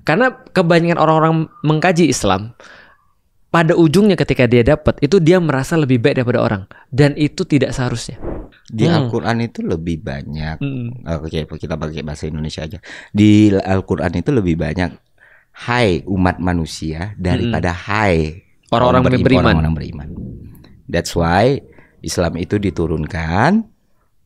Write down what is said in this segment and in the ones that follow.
Karena kebanyakan orang-orang mengkaji Islam, pada ujungnya ketika dia dapat itu dia merasa lebih baik daripada orang, dan itu tidak seharusnya. Di Al-Quran itu lebih banyak. Oke, kita pakai bahasa Indonesia aja. Di Al-Quran itu lebih banyak hai umat manusia daripada hai orang-orang beriman. That's why Islam itu diturunkan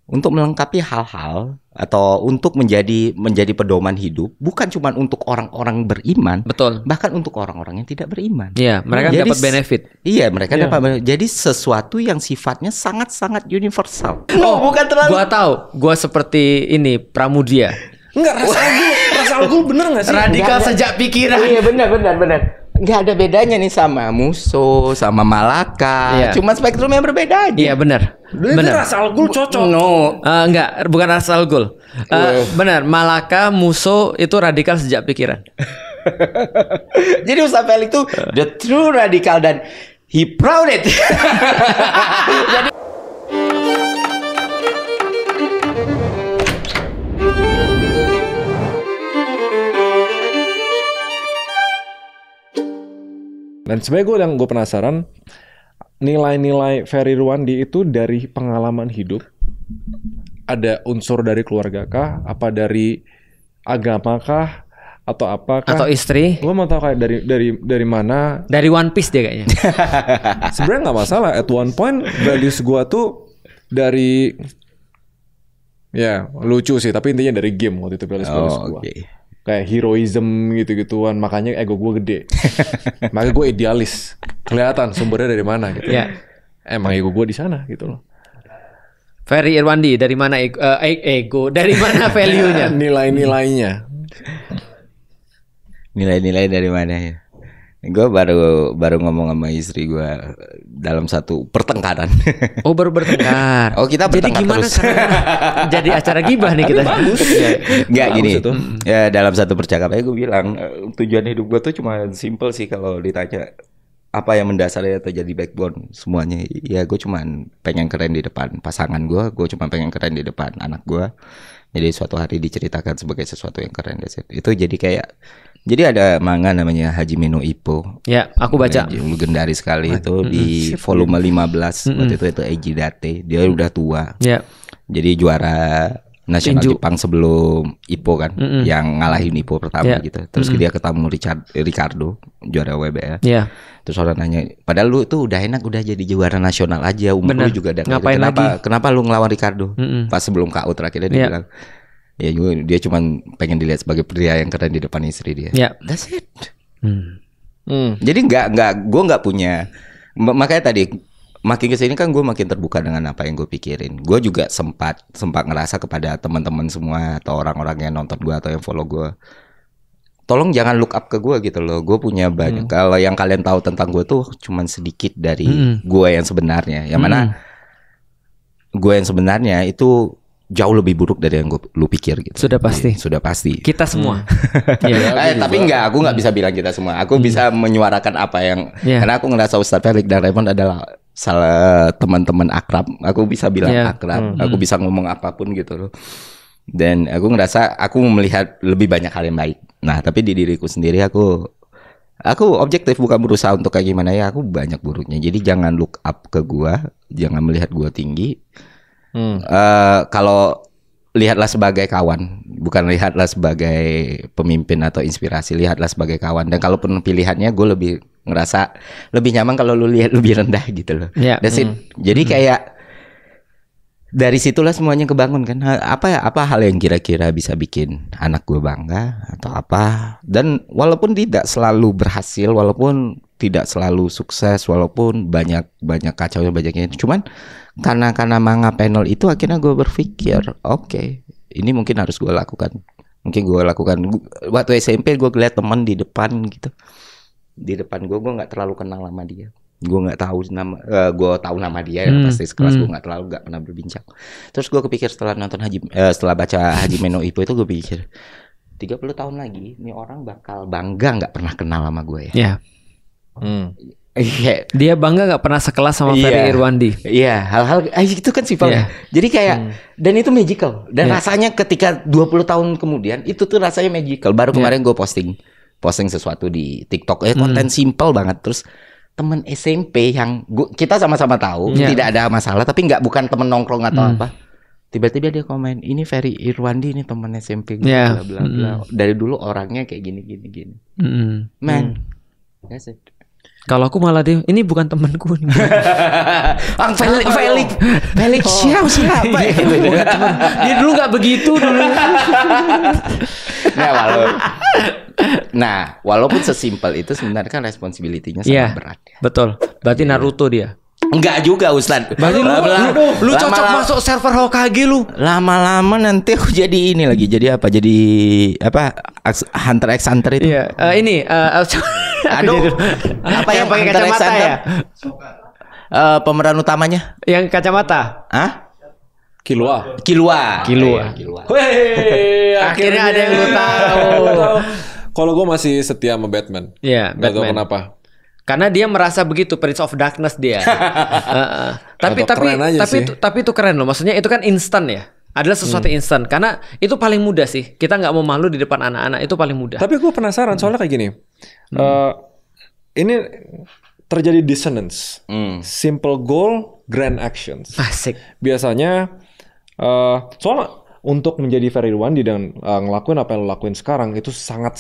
untuk melengkapi hal-hal atau untuk menjadi pedoman hidup, bukan cuma untuk orang-orang beriman, Betul. bahkan untuk orang-orang yang tidak beriman. Iya, mereka Jadi, dapat benefit. Iya, mereka dapat. Jadi sesuatu yang sifatnya sangat-sangat universal. Bukan terlalu. Gua tahu, gua seperti ini Pramudia. Enggak, rasa algul bener nggak sih? Radikal sejak pikiran. Iya, benar. Nggak ada bedanya nih sama Muso, sama Malaka. Iya. Cuma spektrumnya berbeda aja. Iya benar. Benar. Rasa algul cocok. No. Enggak, bukan rasa algul. Benar, Malaka, Muso itu radikal sejak pikiran. Jadi Ustaz Felix itu the true radikal dan he proud it. Jadi Dan sebenarnya gue penasaran nilai-nilai Ferry Irwandi itu dari pengalaman hidup. Ada unsur dari keluarga kah? Apa dari agama kah? Atau apakah? Atau istri? Gue mau tahu kayak dari mana? Dari One Piece dia kayaknya. Sebenarnya nggak masalah. At one point values gue tuh dari ya lucu sih. Tapi intinya dari game waktu itu values gue. Okay. Kayak heroism gitu-gituan, makanya ego gue gede. Makanya gue idealis. Kelihatan sumbernya dari mana gitu. Ya. Emang ego gue di sana gitu loh. Ferry Irwandi dari mana ego? Dari mana value-nya? Nilai-nilainya. Nilai-nilai dari mana ya? Gue baru ngomong sama istri gue dalam satu pertengkaran. Oh, baru bertengkar. Oh, kita bertengkar. Jadi gimana terus. Jadi acara gibah nih kita. Bagus. Nggak Bagus gini. itu. Ya, dalam satu percakapan gue bilang tujuan hidup gue tuh cuma simple sih kalau ditanya apa yang mendasari atau jadi backbone semuanya. Ya gue cuma pengen keren di depan pasangan gue cuma pengen keren di depan anak gue. Jadi suatu hari diceritakan sebagai sesuatu yang keren. Itu jadi kayak ada manga namanya Hajime no Ippo. Ya, aku baca. Legendaris sekali itu di volume 15. Waktu itu Eiji Date. Dia udah tua. Ya. Jadi juara nasional Tinju. Jepang sebelum Ippo kan, yang ngalahin Ippo pertama gitu. Terus dia ketemu Ricardo, juara WBL. Ya. Terus orang nanya, padahal lu tuh udah enak udah jadi juara nasional aja, umur lu juga udah ngapain lagi? Kenapa lu ngelawan Ricardo? Pas sebelum KO terakhirnya dia bilang, ya dia cuma pengen dilihat sebagai pria yang keren di depan istri dia. Ya. That's it. Jadi gue nggak punya, makanya tadi makin kesini kan gue makin terbuka dengan apa yang gue pikirin. Gue juga sempat ngerasa kepada teman-teman semua atau orang-orang yang nonton gue atau yang follow gue, tolong jangan look up ke gue gitu loh. Gue punya banyak. Kalau yang kalian tahu tentang gue tuh cuman sedikit dari gue yang sebenarnya. Yang mana gue yang sebenarnya itu jauh lebih buruk dari yang lu pikir gitu. Sudah pasti. Sudah pasti. Kita semua. Tapi aku nggak bisa bilang kita semua. Aku bisa menyuarakan apa yang karena aku ngerasa Ustaz Felix dan Raymond adalah salah teman-teman akrab. Aku bisa bilang akrab. Aku bisa ngomong apapun gitu loh. Dan aku ngerasa aku melihat lebih banyak hal yang baik. Nah, tapi di diriku sendiri aku objektif, bukan berusaha untuk kayak gimana ya. Aku banyak buruknya. Jadi jangan look up ke gua, jangan melihat gua tinggi. Kalau lihatlah sebagai kawan, bukan lihatlah sebagai pemimpin atau inspirasi, lihatlah sebagai kawan. Dan kalaupun pilihannya, gue lebih ngerasa lebih nyaman kalau lu lihat lebih rendah gitu loh. That's it. Jadi kayak dari situlah semuanya kebangun kan. Apa hal yang kira-kira bisa bikin anak gue bangga atau apa? Dan walaupun tidak selalu berhasil, walaupun tidak selalu sukses, walaupun banyak kacaunya, banyaknya, cuman karena manga panel itu akhirnya gue berpikir, oke, ini mungkin harus gue lakukan. Mungkin gue lakukan waktu SMP. Gue ngeliat teman di depan gitu, di depan gue nggak terlalu kenal sama dia. Gue nggak tahu nama, gue tahu nama dia pasti sekelas. Gue nggak pernah berbincang. Terus gue kepikir setelah baca Hajime no Ippo itu, gue pikir 30 tahun lagi ini orang bakal bangga nggak pernah kenal sama gue ya. Dia bangga nggak pernah sekelas sama Ferry Irwandi. Iya, hal-hal itu kan sifatnya. Jadi kayak dan itu magical. Dan rasanya ketika 20 tahun kemudian itu tuh rasanya magical. Baru kemarin gue posting posting sesuatu di TikTok, konten simple banget, terus temen SMP yang kita sama-sama tahu tidak ada masalah, tapi bukan temen nongkrong atau apa, tiba-tiba dia komen, ini Ferry Irwandi, ini temen SMP gue, bla bla bla. Dari dulu orangnya kayak gini. Man, that's it. Kalau aku malah dia, ini bukan temanku. Felix siapa? Dia dulu nggak begitu dulu. Walaupun sesimpel itu sebenarnya kan responsibility-nya sangat berat. Betul. Berarti Naruto dia. Enggak juga Ustaz. Berarti lu cocok masuk server Hokage lu. Lama-lama nanti aku jadi ini lagi. Jadi apa? Jadi apa? Hunter x Hunter itu. Iya. Aduh. Apa yang pakai kacamata ya? Pemeran utamanya? Yang kacamata? Hah? Killua. Weh, akhirnya ada yang lu tahu. Kalau gue masih setia sama Batman. Iya, Batman. Gak tahu kenapa. Karena dia merasa begitu, Prince of Darkness dia. Tapi itu keren loh. Maksudnya itu kan instan ya. Adalah sesuatu instan. Karena itu paling mudah sih. Kita nggak mau malu di depan anak-anak. Itu paling mudah. Tapi gue penasaran soalnya kayak gini. Ini terjadi dissonance. Simple goal, grand actions. Asik. Biasanya soalnya untuk menjadi Ferry Irwandi dan ngelakuin apa yang lo lakuin sekarang itu sangat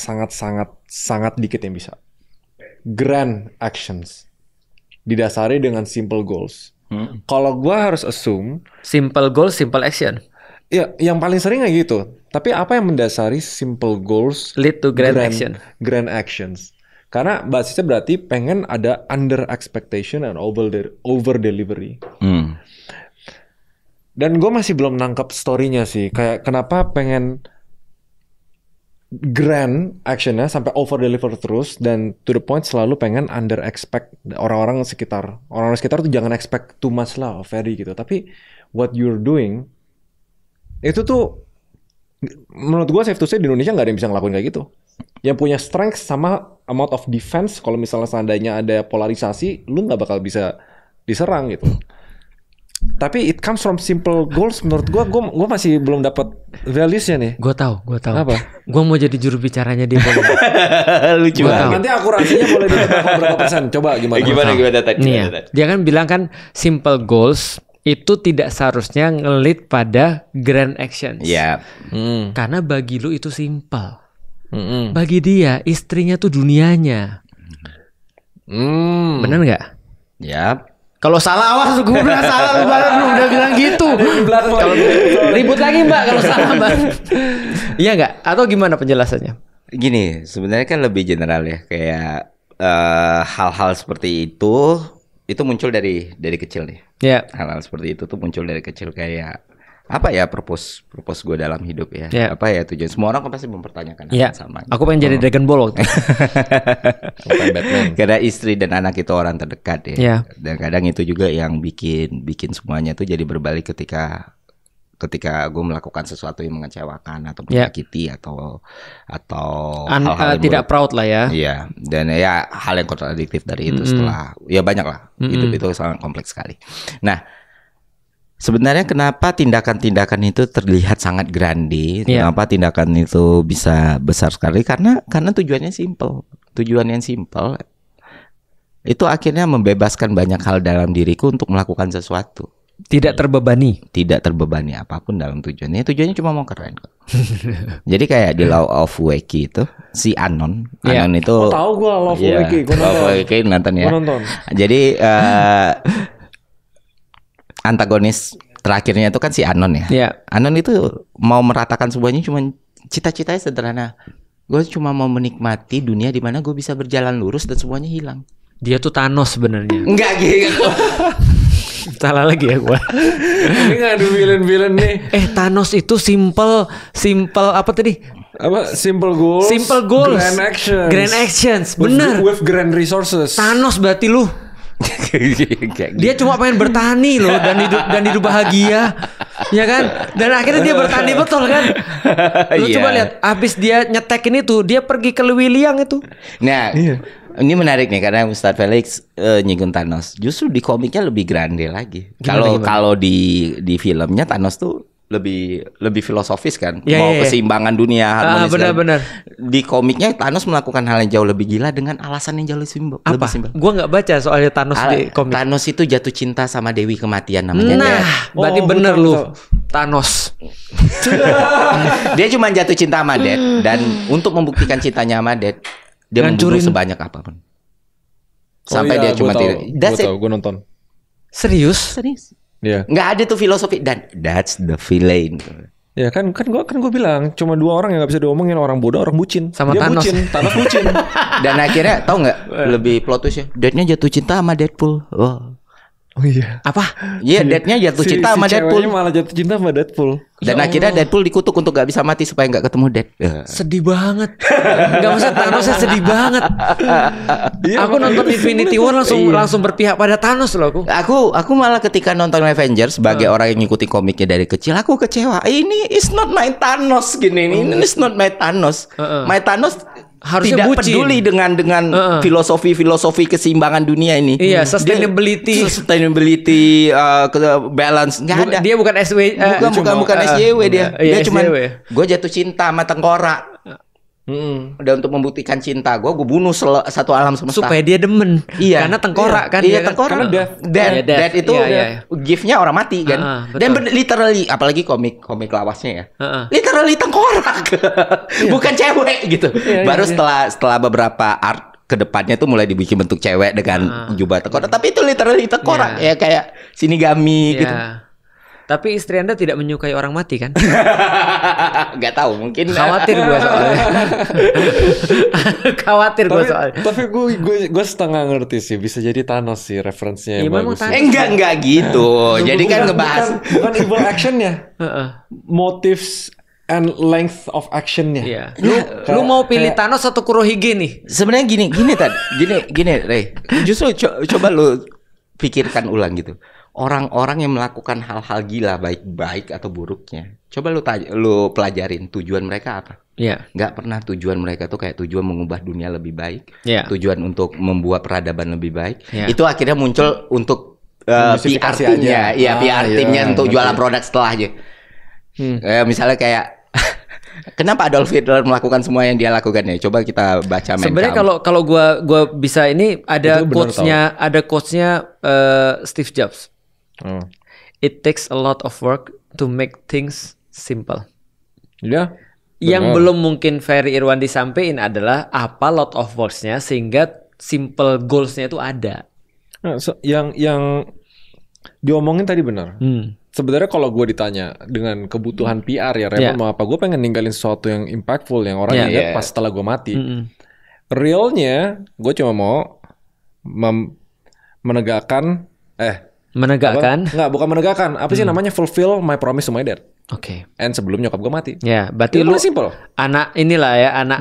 dikit yang bisa. Grand actions didasari dengan simple goals. Kalau gue harus assume simple goal, simple action. Ya, yang paling sering kayak gitu. Tapi apa yang mendasari simple goals lead to grand action? Grand actions. Karena basisnya berarti pengen ada under expectation and over delivery. Dan gue masih belum nangkep story-nya sih. Kayak kenapa pengen grand actionnya sampai over deliver terus dan to the point selalu pengen under expect orang-orang sekitar. Orang-orang sekitar tuh jangan expect too much lah of Ferry gitu. Tapi what you're doing itu tuh menurut gue safe to say di Indonesia nggak ada yang bisa ngelakuin kayak gitu. Yang punya strength sama amount of defense, kalau misalnya seandainya ada polarisasi, lu nggak bakal bisa diserang gitu. Tapi it comes from simple goals. Menurut gue masih belum dapat values-nya nih. Gue tahu. Apa? Gue mau jadi juru bicaranya dia. Lucu banget. Nanti akurasinya boleh ditebak berapa persen. Coba gimana? Dia kan bilang kan simple goals itu tidak seharusnya ngelit pada grand actions. Iya. Karena bagi lu itu simple. Bagi dia istrinya tuh dunianya. Bener nggak? Yap. Kalau salah awas gue bilang salah, lu udah bilang gitu. Kalau ribut lagi Mbak kalau salah Mbak. Iya nggak? Atau gimana penjelasannya? Gini, sebenarnya kan lebih general ya, kayak hal-hal seperti itu muncul dari kecil nih. Iya. Hal-hal seperti itu tuh muncul dari kecil, kayak apa ya purpose gue dalam hidup ya? Apa ya tujuan? Semua orang kan pasti mempertanyakan hal yang sama. Aku pengen jadi Dragon Ball waktu. Karena istri dan anak itu orang terdekat ya. Dan kadang itu juga yang bikin semuanya tuh jadi berbalik ketika gue melakukan sesuatu yang mengecewakan atau menyakiti atau hal-hal yang tidak proud lah ya. Iya. Dan ya hal yang kontradiktif dari itu setelah ya banyak lah. Hidup itu sangat kompleks sekali. Nah, sebenarnya kenapa tindakan-tindakan itu terlihat sangat grande? Kenapa tindakan itu bisa besar sekali? Karena tujuannya simple. Tujuan yang simple itu akhirnya membebaskan banyak hal dalam diriku untuk melakukan sesuatu. Tidak terbebani apapun dalam tujuannya. Tujuannya cuma mau keren kok. Jadi kayak di Law of Wacky itu si Anon itu tahu gue Law of Wacky. Law of Wacky nonton ya. Jadi antagonis terakhirnya itu kan si Anon ya. Anon itu mau meratakan semuanya, cuma cita-citanya sederhana. Gue cuma mau menikmati dunia di mana gue bisa berjalan lurus dan semuanya hilang. Dia tuh Thanos sebenarnya. Enggak gitu. Salah lagi ya gue. Ini ngadu villain nih. Thanos itu simple apa tadi? Apa? Simple goals. Grand actions. Bener. With grand resources. Thanos berarti lu. Dia cuma pengen bertani loh dan hidup bahagia, ya kan? Dan akhirnya dia bertani betul kan? Lu coba lihat, abis dia nyetekin itu, dia pergi ke Lewiliang itu. Nah, ini menarik nih karena Ustadz Felix nyinggung Thanos. Justru di komiknya lebih grande lagi. Kalau di filmnya Thanos tuh lebih filosofis kan, Ya, mau keseimbangan dunia, harmonis. Benar-benar. Di komiknya Thanos melakukan hal yang jauh lebih gila dengan alasan yang jauh lebih simpel. Apa? Gue nggak baca soalnya Thanos di komik. Thanos itu jatuh cinta sama Dewi Kematian namanya. Nah, berarti bener lu Thanos. Dia cuma jatuh cinta sama Death, dan untuk membuktikan cintanya sama Death, dia membunuh sebanyak apapun. Sampai dia cuma tidak. Gue nonton. Serius? Iya. Nggak ada tuh filosofi, dan that's the villain. Ya kan gue bilang cuma 2 orang yang nggak bisa diomongin, orang bodoh, orang bucin. Sama dia Thanos. Thanos bucin. Dan akhirnya tahu nggak lebih plot twistnya? Death-nya jatuh cinta sama Deadpool. Oh iya. Apa? Iya, Death-nya jatuh cinta sama Deadpool. Malah jatuh cinta sama Deadpool. Dan akhirnya Deadpool dikutuk untuk gak bisa mati supaya gak ketemu Death. Sedih banget. Gak usah Thanosnya sedih banget. Aku nonton Infinity War langsung berpihak pada Thanos loh aku. Aku malah ketika nonton Avengers sebagai orang yang ngikutin komiknya dari kecil, aku kecewa. Ini is not my Thanos gini. Ini is not my Thanos. My Thanos harusnya tidak bucin. Peduli dengan filosofi keseimbangan dunia ini. Iya, sustainability, balance nggak ada. Dia bukan SW, bukan SJW dia. Dia cuma gue jatuh cinta sama tengkorak. Udah untuk membuktikan cinta gue bunuh satu alam semesta supaya dia demen. Iya, karena tengkorak kan. Iya, tengkorak. Death itu gift-nya orang mati kan. Dan literally, apalagi komik lawasnya ya, literally tengkorak. Bukan cewek gitu. Baru setelah beberapa art kedepannya tuh mulai dibikin bentuk cewek dengan jubah tengkorak. Tapi itu literally tengkorak ya, kayak Shinigami gitu. Tapi istri Anda tidak menyukai orang mati kan? Gak tahu, mungkin khawatir gue soalnya. Tapi gue setengah ngerti sih, bisa jadi Thanos sih referensinya yang bagus. Enggak gitu. Jadi kan ngebahas bukan evil actionnya, motives and length of actionnya. Iya. Lu mau pilih Thanos atau Kurohige nih? Sebenarnya gini, Ray. Justru coba lu pikirkan ulang gitu. Orang-orang yang melakukan hal-hal gila baik atau buruknya, coba lu pelajarin tujuan mereka apa? Iya. Nggak pernah tujuan mereka tuh kayak tujuan mengubah dunia lebih baik, tujuan untuk membuat peradaban lebih baik. Itu akhirnya muncul untuk PR timnya, PR timnya untuk jualan produk setelahnya. Misalnya kayak kenapa Adolf Hitler melakukan semua yang dia lakukan ya? Coba kita baca. Sebenarnya kalau gua bisa ini ada quotes-nya Steve Jobs. It takes a lot of work to make things simple. Ya. Yang belum mungkin Ferry Irwandi sampein adalah apa lot of works-nya sehingga simple goals-nya itu ada. Nah, yang diomongin tadi benar. Sebenarnya kalau gue ditanya dengan kebutuhan PR ya, Raymond mau apa? Gue pengen ninggalin sesuatu yang impactful yang orang lihat pas setelah gue mati. Realnya gue cuma mau menegakkan. Enggak, bukan menegakkan. Apa sih namanya? Fulfill my promise to my dad. Oke. And sebelum nyokap gue mati. Ya, berarti lu simple. Anak inilah ya, anak.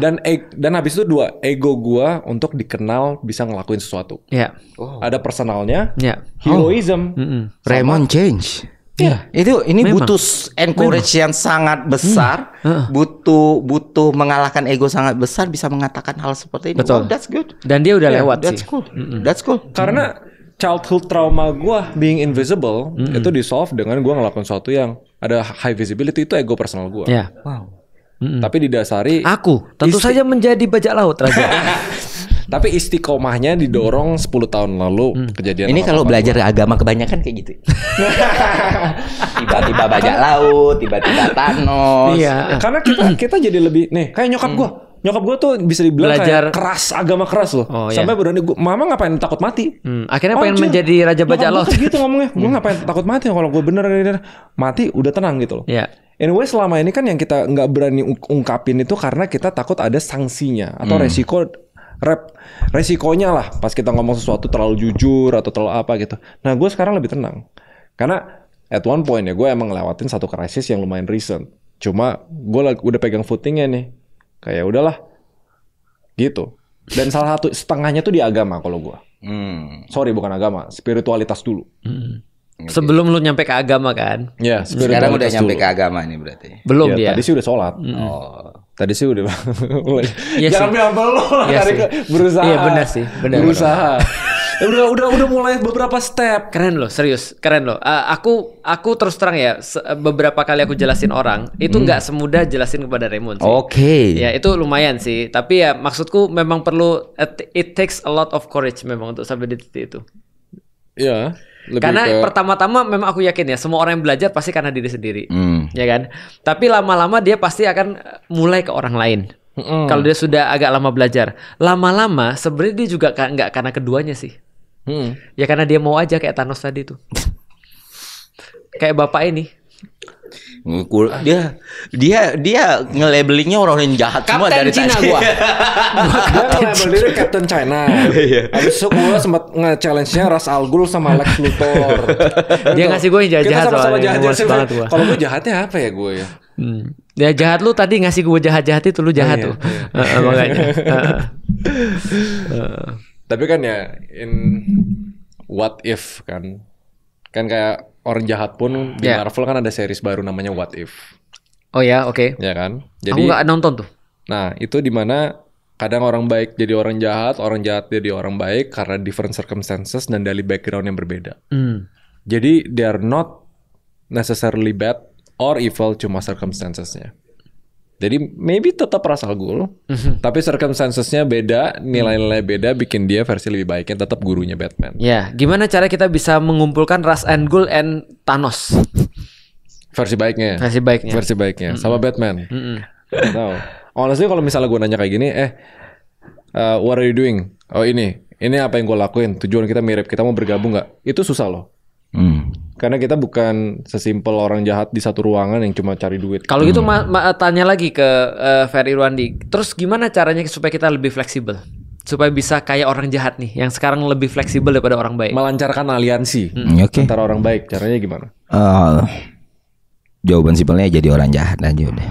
Dan habis itu 2, ego gue untuk dikenal bisa ngelakuin sesuatu. Ya. Ada personalnya. Ya. Heroism. Raymond change. Iya. Ini butuh encourage yang sangat besar, butuh mengalahkan ego sangat besar bisa mengatakan hal seperti ini. Betul. Oh, that's good. Dan dia udah lewat that's sih. Cool. That's cool. Karena childhood trauma gue being invisible itu di-solve dengan gue ngelakuin sesuatu yang ada high visibility, itu ego personal gue. Ya. Wow. Tapi didasari aku tentu saja menjadi bajak laut Raja. Tapi istiqomahnya didorong 10 tahun lalu kejadian. Ini kalau belajar agama kebanyakan kayak gitu. Tiba-tiba bajak laut, tiba-tiba Thanos. Iya. Karena kita jadi lebih kayak nyokap gue. Nyokap gue tuh bisa dibilang kayak keras, agama keras loh. Sampai berani mama ngapain takut mati? Akhirnya pengen menjadi raja bajak laut. Gitu ngomongnya. Gue ngapain takut mati kalau gue bener mati udah tenang gitu loh. Iya. Anyway, selama ini kan yang kita nggak berani ungkapin itu karena kita takut ada sanksinya atau resikonya lah pas kita ngomong sesuatu terlalu jujur atau terlalu apa gitu. Nah, gue sekarang lebih tenang karena at one point ya gue emang ngelewatin satu krisis yang lumayan recent. Cuma gue udah pegang footingnya nih. Kayak udahlah gitu. Dan salah satu setengahnya tuh di agama kalau gue. Sorry, bukan agama, spiritualitas dulu. Sebelum lu nyampe ke agama kan? Ya, sekarang udah nyampe ke agama nih berarti. Belum ya, dia. Tadi sih udah sholat. Tadi sih udah. Jangan bilang belum lah. Berusaha. Iya benar sih. Berusaha. Udah mulai beberapa step. Keren loh, serius, keren loh. Aku terus terang ya, beberapa kali aku jelasin orang itu nggak semudah jelasin kepada Raymond sih. Oke. Ya itu lumayan sih, tapi ya maksudku memang perlu it takes a lot of courage memang untuk sampai di titik itu. Iya. Karena pertama-tama memang aku yakin ya semua orang yang belajar pasti karena diri sendiri, ya kan. Tapi lama-lama dia pasti akan mulai ke orang lain. Kalau dia sudah agak lama belajar, lama-lama sebenarnya dia juga nggak karena keduanya sih. Ya karena dia mau aja kayak Thanos tadi tuh. Kayak bapak ini. Dia nge-labelingnya orang yang jahat semua dari Cina tadi. gua. Dia nge-label diri Captain China. Habis itu gue sempat nge-challenge-nya Ra's al Ghul sama Lex Luthor. Dia ngasih gue yang jahat-jahat soalnya. Kita sama-sama jahat-jahat. gua. Kalau gue jahatnya apa ya gue ya? Ya jahat lu tadi ngasih gue jahat-jahat itu lu jahat tuh. Makanya. Tapi kan ya in What If kan kayak orang jahat pun di Marvel kan ada series baru namanya What If. Oh ya, oke. Ya kan? Jadi aku nggak nonton tuh. Nah, itu dimana kadang orang baik jadi orang jahat jadi orang baik karena different circumstances dan dari background yang berbeda. Jadi they are not necessarily bad or evil, cuma circumstances-nya. Jadi maybe tetap Ra's al Ghul, tapi circumstances-nya beda, nilai-nilai beda, bikin dia versi lebih baiknya tetap gurunya Batman. Ya, gimana cara kita bisa mengumpulkan Ra's al Ghul and Thanos? Versi baiknya. Versi baiknya. Sama Batman. Gak tahu. Honestly kalau misalnya gue nanya kayak gini, what are you doing? Oh ini apa yang gue lakuin? Tujuan kita mirip, kita mau bergabung nggak? Itu susah loh. Karena kita bukan sesimpel orang jahat di satu ruangan yang cuma cari duit. Kalau gitu tanya lagi ke Ferry Irwandi. Terus gimana caranya supaya kita lebih fleksibel? Supaya bisa kayak orang jahat nih, yang sekarang lebih fleksibel daripada orang baik. Melancarkan aliansi antara orang baik. Caranya gimana? Jawaban simpelnya jadi orang jahat aja udah.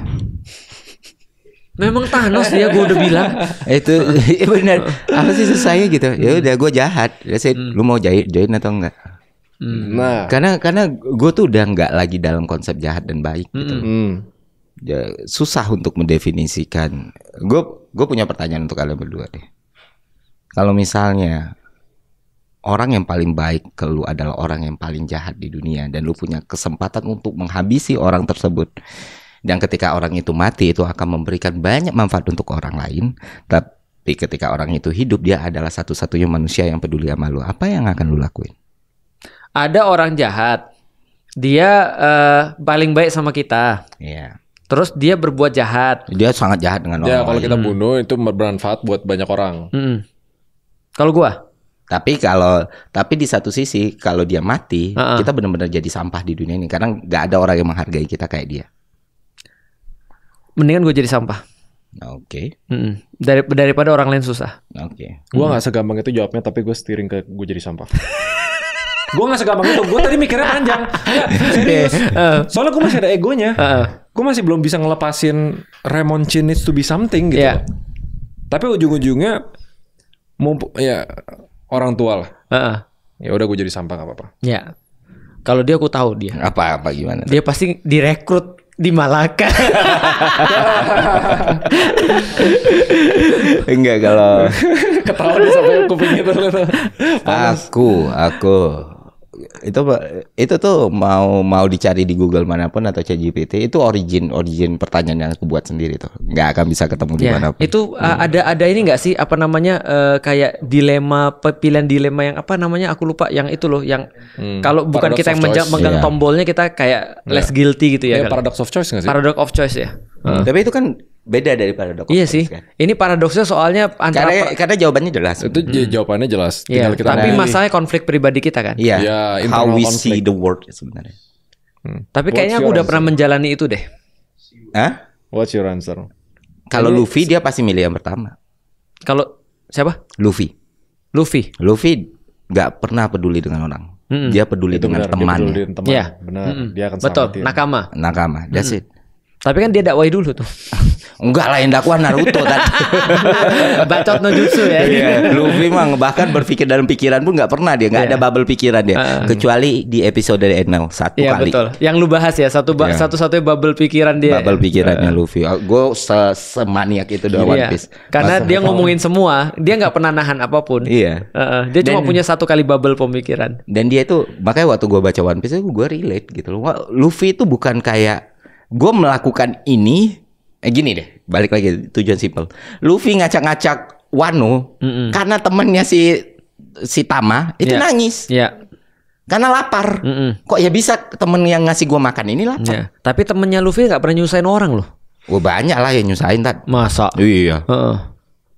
Memang Thanos dia, gue udah bilang. Itu benar. Apa sih susahnya gitu? Ya udah gue jahat. Lu mau join atau enggak? Nah, karena gue tuh udah nggak lagi dalam konsep jahat dan baik gitu. Ya, susah untuk mendefinisikan. Gue punya pertanyaan untuk kalian berdua deh. Kalau misalnya orang yang paling baik ke lu adalah orang yang paling jahat di dunia dan lu punya kesempatan untuk menghabisi orang tersebut, dan ketika orang itu mati itu akan memberikan banyak manfaat untuk orang lain, tapi ketika orang itu hidup dia adalah satu-satunya manusia yang peduli sama lu, apa yang akan lu lakuin? Ada orang jahat, dia paling baik sama kita. Iya. Terus dia berbuat jahat. Dia sangat jahat dengan orang. Ya kalau kita bunuh itu bermanfaat buat banyak orang. Kalau gua? Tapi di satu sisi kalau dia mati, kita benar-benar jadi sampah di dunia ini karena nggak ada orang yang menghargai kita kayak dia. Mendingan gue jadi sampah. Oke. Daripada orang lain susah. Oke. Gue nggak segampang itu jawabnya, tapi gue steering ke gue jadi sampah. Gue gak segampang itu. Gue tadi mikirnya panjang. Ya, serius. Soalnya gue masih ada egonya. Gue masih belum bisa ngelepasin Raymond Chin needs to be something gitu. Tapi ujung-ujungnya ya orang tua lah. Ya udah gue jadi sampah gak apa-apa. Ya. Kalau dia aku tahu dia. Apa gimana? Dia pasti direkrut di Malaka. Enggak kalau ketawa dia sampai kupingnya tuh. Aku itu tuh mau dicari di Google manapun atau ChatGPT itu origin pertanyaan yang aku buat sendiri tuh nggak akan bisa ketemu di manapun. Itu ada ini nggak sih apa namanya kayak pilihan dilema yang apa namanya aku lupa yang itu loh yang kalau bukan kita yang megang tombolnya kita kayak less guilty gitu ya. Paradox of choice nggak sih? Paradox of choice ya. Tapi itu kan beda dari paradox. Iya sih. Kan? Ini paradoksnya soalnya karena jawabannya jelas. Itu jawabannya jelas. Tinggal kita tapi masalahnya konflik pribadi kita kan. Iya. How we see the world sebenarnya. Tapi kayaknya aku udah pernah menjalani itu deh. Hah? What's your answer? Kalau Luffy dia pasti milih yang pertama. Kalau siapa? Luffy nggak pernah peduli dengan orang. Dia peduli dengan teman. Iya. Benar. Dia akan betul. Nakama. That's it. Tapi kan dia dakwai dulu tuh. Enggak lah, yang dakwah Naruto tadi. Bacot no jutsu ya. Luffy mah bahkan berpikir dalam pikiran pun nggak pernah dia, nggak ada bubble pikiran dia. Kecuali di episode dari Enel satu kali. Betul. Yang lu bahas ya satu-satunya bubble pikiran dia. Bubble pikirannya Luffy. Gue semaniak itu doang One Piece. Karena dia ngomongin semua, dia nggak pernah nahan apapun. Iya. Dia cuma punya satu kali bubble pemikiran. Dan dia itu makanya waktu gue baca One Piece gue relate gitu loh. Luffy itu bukan kayak gue melakukan ini. Gini deh, balik lagi tujuan simpel. Luffy ngacak-ngacak Wano karena temennya si Tama itu nangis. Iya. Karena lapar. Kok ya bisa temen yang ngasih gua makan ini lapar. Tapi temennya Luffy gak pernah nyusahin orang loh. Banyak lah yang nyusahin Tad. Masa? Iya.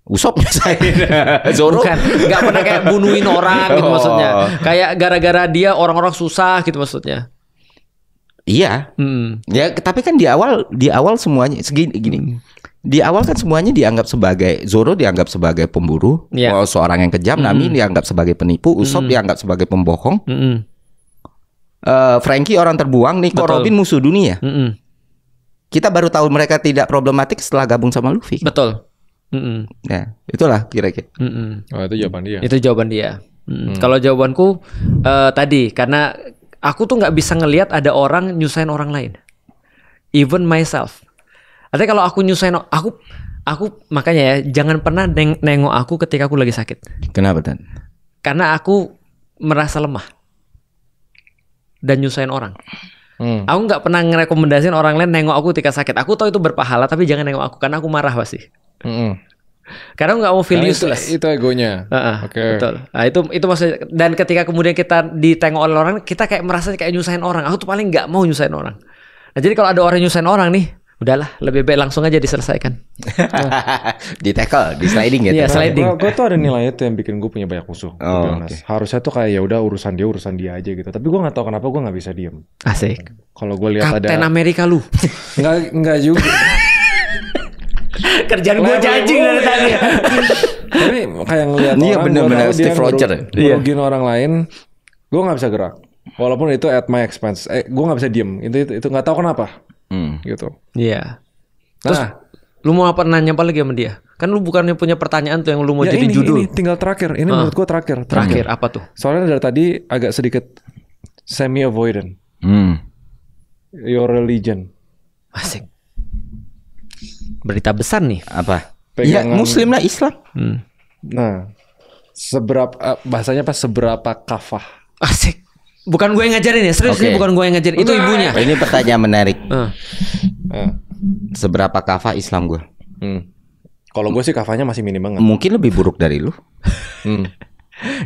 Usopp nyusahin. Zoro bukan, gak pernah kayak bunuhin orang gitu maksudnya. Kayak gara-gara dia orang-orang susah gitu maksudnya. Iya. Ya, tapi kan di awal semuanya gini. Di awal kan semuanya dianggap sebagai Zoro dianggap sebagai pemburu, seorang yang kejam, Nami dianggap sebagai penipu, Usopp dianggap sebagai pembohong. Frankie orang terbuang, Nico Robin musuh dunia. Kita baru tahu mereka tidak problematik setelah gabung sama Luffy. Betul. Nah, itulah kira-kira. Itu jawaban dia. Itu jawaban dia. Kalau jawabanku tadi karena aku tuh nggak bisa ngelihat ada orang nyusahin orang lain, even myself. Artinya kalau aku nyusahin aku makanya ya jangan pernah nengok aku ketika aku lagi sakit. Kenapa Tan? Karena aku merasa lemah dan nyusahin orang. Aku nggak pernah ngerekomendasiin orang lain nengok aku ketika sakit. Aku tahu itu berpahala tapi jangan nengok aku karena aku marah pasti. Karena nggak mau feel useless. Itu egonya. Betul. Nah, itu maksudnya. Dan ketika kemudian kita ditengok oleh orang, kita kayak merasa kayak nyusahin orang. Aku tuh paling nggak mau nyusahin orang. Nah, jadi kalau ada orang nyusahin orang nih, udahlah, lebih baik langsung aja diselesaikan. Di tackle, di sliding gitu. Iya, sliding. Gue tuh ada nilai itu yang bikin gue punya banyak musuh. Harusnya tuh kayak ya udah urusan dia aja gitu. Tapi gue nggak tahu kenapa gue nggak bisa diem. Asik. Kalau gue lihat Kapten Amerika lu. Nggak juga. Kerjaan gue jajing dari tadi. Tapi kayak ngelihat orang, bener-bener Steve Rogers. Ngerugiin orang lain, gue nggak bisa gerak. Walaupun itu at my expense. Gue nggak bisa diem. Itu nggak tahu kenapa. Gitu. Iya. Terus lu mau apa nanya apa lagi sama dia? Kan lu bukannya punya pertanyaan tuh yang lu mau jadi judul. Ini tinggal terakhir. Ini menurut gue terakhir. Terakhir apa tuh? Soalnya dari tadi agak sedikit semi avoidant. Your religion. Asik. Berita besar nih. Apa? Ya Muslim lah Islam. Nah, bahasanya seberapa kafah? Asik. Bukan gue yang ngajarin ya, serius ini bukan gue yang ngajarin. Itu ibunya. Ini pertanyaan menarik. Seberapa kafah Islam gue? Kalau gue sih kafahnya masih minim banget. Mungkin lebih buruk dari lu.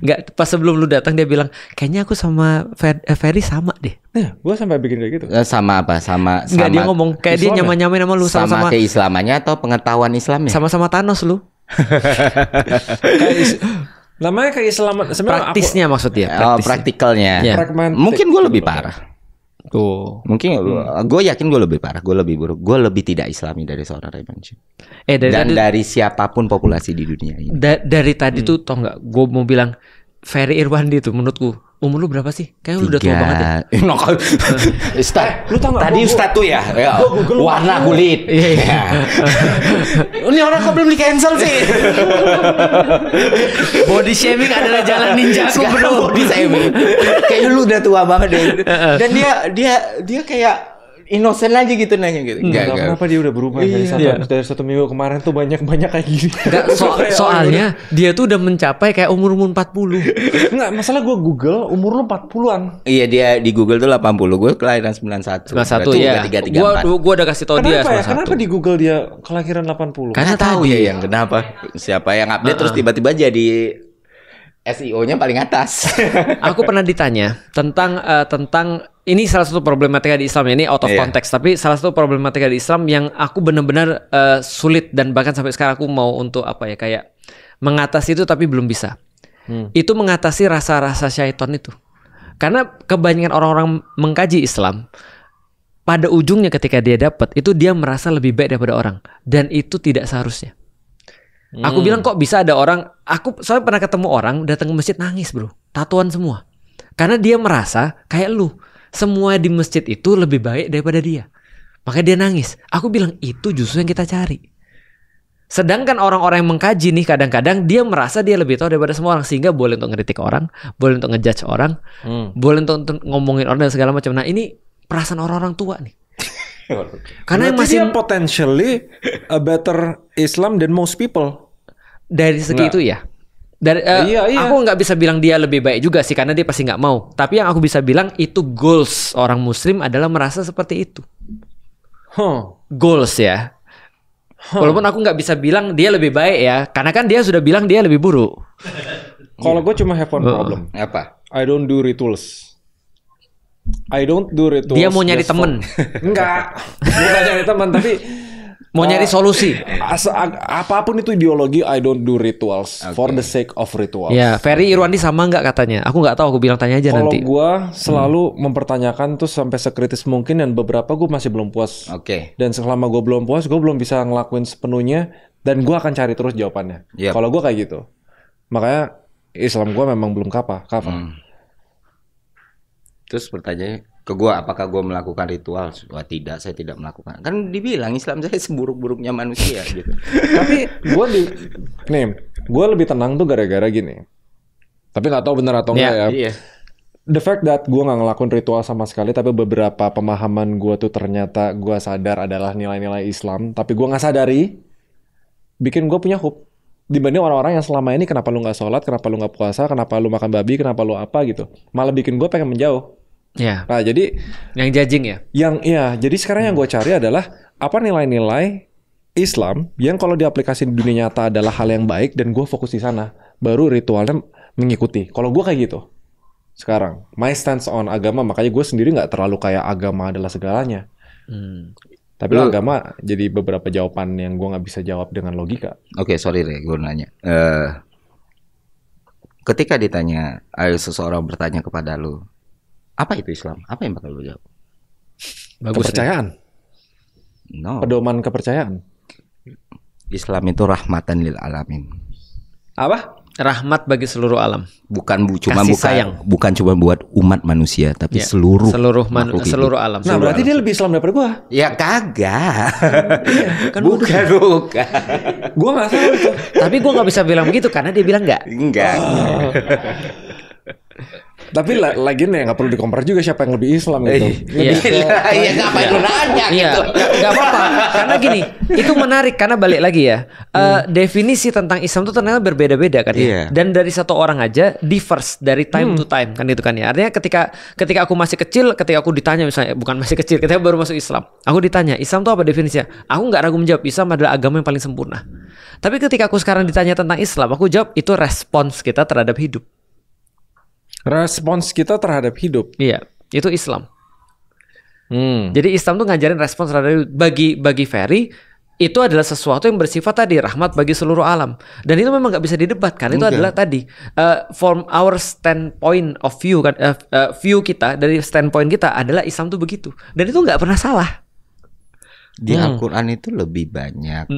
Enggak, pas sebelum lu datang dia bilang kayaknya aku sama Ferry sama deh. Gue sampai bikin kayak gitu. Sama apa? Sama. Enggak, dia ngomong kayak dia nyamain sama lu sama keislamannya atau pengetahuan Islamnya? Sama-sama Thanos lu. Namanya keislaman sebenarnya praktisnya maksudnya. Praktikalnya. Mungkin gue lebih parah. Mungkin gue yakin gue lebih parah, gue lebih buruk, gue lebih tidak Islami dari seorang Raymond Chin. Dari siapapun populasi di dunia ini. Dari tadi tuh tau nggak, gue mau bilang Ferry Irwandi tuh menurutku umur lu berapa sih? Kayaknya lu udah tua banget ya. Ustaz, lu tau gak? Tadi Ustaz tuh ya, warna kulit. Ini orang kok belum di cancel sih? Body shaming adalah jalan ninjaku bro. Body shaming. Kayaknya lu udah tua banget deh. Dan dia kayak innocent aja gitu nanya gitu. Kenapa dia udah berubah dari satu minggu kemarin tuh banyak kayak gini. Soalnya dia tuh udah mencapai kayak umur 40. Enggak, masalah gue Google umur lu 40-an. Iya, dia di Google tuh 80. Gue kelahiran 91. 91 ya. Gue udah kasih tau dia 91. Kenapa di Google dia kelahiran 80? Karena tahu ya yang kenapa. Siapa yang update terus tiba-tiba jadi SEO-nya paling atas. Aku pernah ditanya tentang ini salah satu problematika di Islam ya, ini out of context, tapi salah satu problematika di Islam yang aku benar-benar sulit dan bahkan sampai sekarang aku mau untuk apa ya kayak mengatasi itu tapi belum bisa. Itu mengatasi rasa-rasa syaitan itu. Karena kebanyakan orang-orang mengkaji Islam pada ujungnya ketika dia dapat itu dia merasa lebih baik daripada orang dan itu tidak seharusnya. Aku bilang kok bisa ada orang, aku soalnya pernah ketemu orang datang ke masjid nangis bro, tatuan semua. Karena dia merasa kayak lu, semua di masjid itu lebih baik daripada dia. Makanya dia nangis. Aku bilang itu justru yang kita cari. Sedangkan orang-orang yang mengkaji nih kadang-kadang dia merasa dia lebih tahu daripada semua orang, sehingga boleh untuk ngeritik orang, boleh untuk ngejudge orang, boleh untuk ngomongin orang dan segala macam. Nah ini perasaan orang-orang tua nih. Karena yang masih dia potentially a better Islam than most people. Dari segi itu ya. Dari iya. Aku nggak bisa bilang dia lebih baik juga sih, karena dia pasti nggak mau. Tapi yang aku bisa bilang itu goals orang Muslim adalah merasa seperti itu. Goals ya. Walaupun aku nggak bisa bilang dia lebih baik ya, karena kan dia sudah bilang dia lebih buruk. Kalau gue cuma have one problem. Apa? I don't do rituals. Dia mau nyari temen. Enggak, bukan nyari teman, tapi mau nyari solusi. Apapun itu ideologi, I don't do rituals for the sake of rituals. Ya, Ferry Irwandi sama nggak katanya? Aku nggak tahu, aku bilang tanya aja nanti. Kalau gue selalu mempertanyakan tuh sampai sekritis mungkin, dan beberapa gue masih belum puas. Dan selama gue belum puas, gue belum bisa ngelakuin sepenuhnya, dan gue akan cari terus jawabannya. Kalau gue kayak gitu, makanya Islam gue memang belum kafah. Terus pertanyaannya ke gue, apakah gue melakukan ritual? Wah tidak, saya tidak melakukan. Kan dibilang Islam saya seburuk-buruknya manusia gitu. Tapi gue lebih tenang tuh gara-gara gini. Tapi nggak tahu benar atau enggak ya. Iya. The fact that gue nggak ngelakuin ritual sama sekali, tapi beberapa pemahaman gue tuh ternyata gue sadar adalah nilai-nilai Islam, tapi gue nggak sadari, bikin gue punya hope. Dibanding orang-orang yang selama ini kenapa lu nggak sholat, kenapa lu nggak puasa, kenapa lu makan babi, kenapa lu apa gitu, malah bikin gue pengen menjauh. Ya. Nah jadi yang judging ya. Jadi sekarang yang gue cari adalah apa nilai-nilai Islam yang kalau diaplikasi di dunia nyata adalah hal yang baik, dan gue fokus di sana. Baru ritualnya mengikuti. Kalau gue kayak gitu. Sekarang my stance on agama, makanya gue sendiri nggak terlalu kayak agama adalah segalanya. Tapi agama jadi beberapa jawaban yang gue nggak bisa jawab dengan logika. Oke, sorry deh, gue nanya. Ketika ditanya, ada seseorang bertanya kepada lu, apa itu Islam? Apa yang bakal lu jawab? Kepercayaan. No. Pedoman kepercayaan. Islam itu rahmatan lil alamin. Apa? Rahmat bagi seluruh alam. Bukan cuma buat umat manusia, tapi seluruh alam. Nah, berarti dia lebih Islam daripada gua. Ya kagak. Kan bukan. Gua nggak tahu itu. Tapi gua nggak bisa bilang begitu karena dia bilang nggak. Enggak. Tapi lagian ya nggak perlu dikompar juga siapa yang lebih Islam gitu. Iya, ngapain lu nanya gitu. Nggak apa-apa. Karena gini, itu menarik karena balik lagi ya. Definisi tentang Islam itu ternyata berbeda-beda kan ya. Dan dari satu orang aja diverse dari time to time kan itu kan ya. Artinya ketika aku masih kecil, ketika aku ditanya misalnya, bukan masih kecil, ketika baru masuk Islam, aku ditanya Islam itu apa definisinya? Aku nggak ragu menjawab Islam adalah agama yang paling sempurna. Tapi ketika aku sekarang ditanya tentang Islam, aku jawab itu respons kita terhadap hidup. Respons kita terhadap hidup. Iya, itu Islam. Jadi Islam tuh ngajarin respons terhadap hidup. Bagi Ferry itu adalah sesuatu yang bersifat tadi rahmat bagi seluruh alam. Dan itu memang nggak bisa didebat karena itu adalah tadi from our standpoint of view kan, view kita dari standpoint kita adalah Islam tuh begitu. Dan itu nggak pernah salah. Di Al-Quran itu lebih banyak.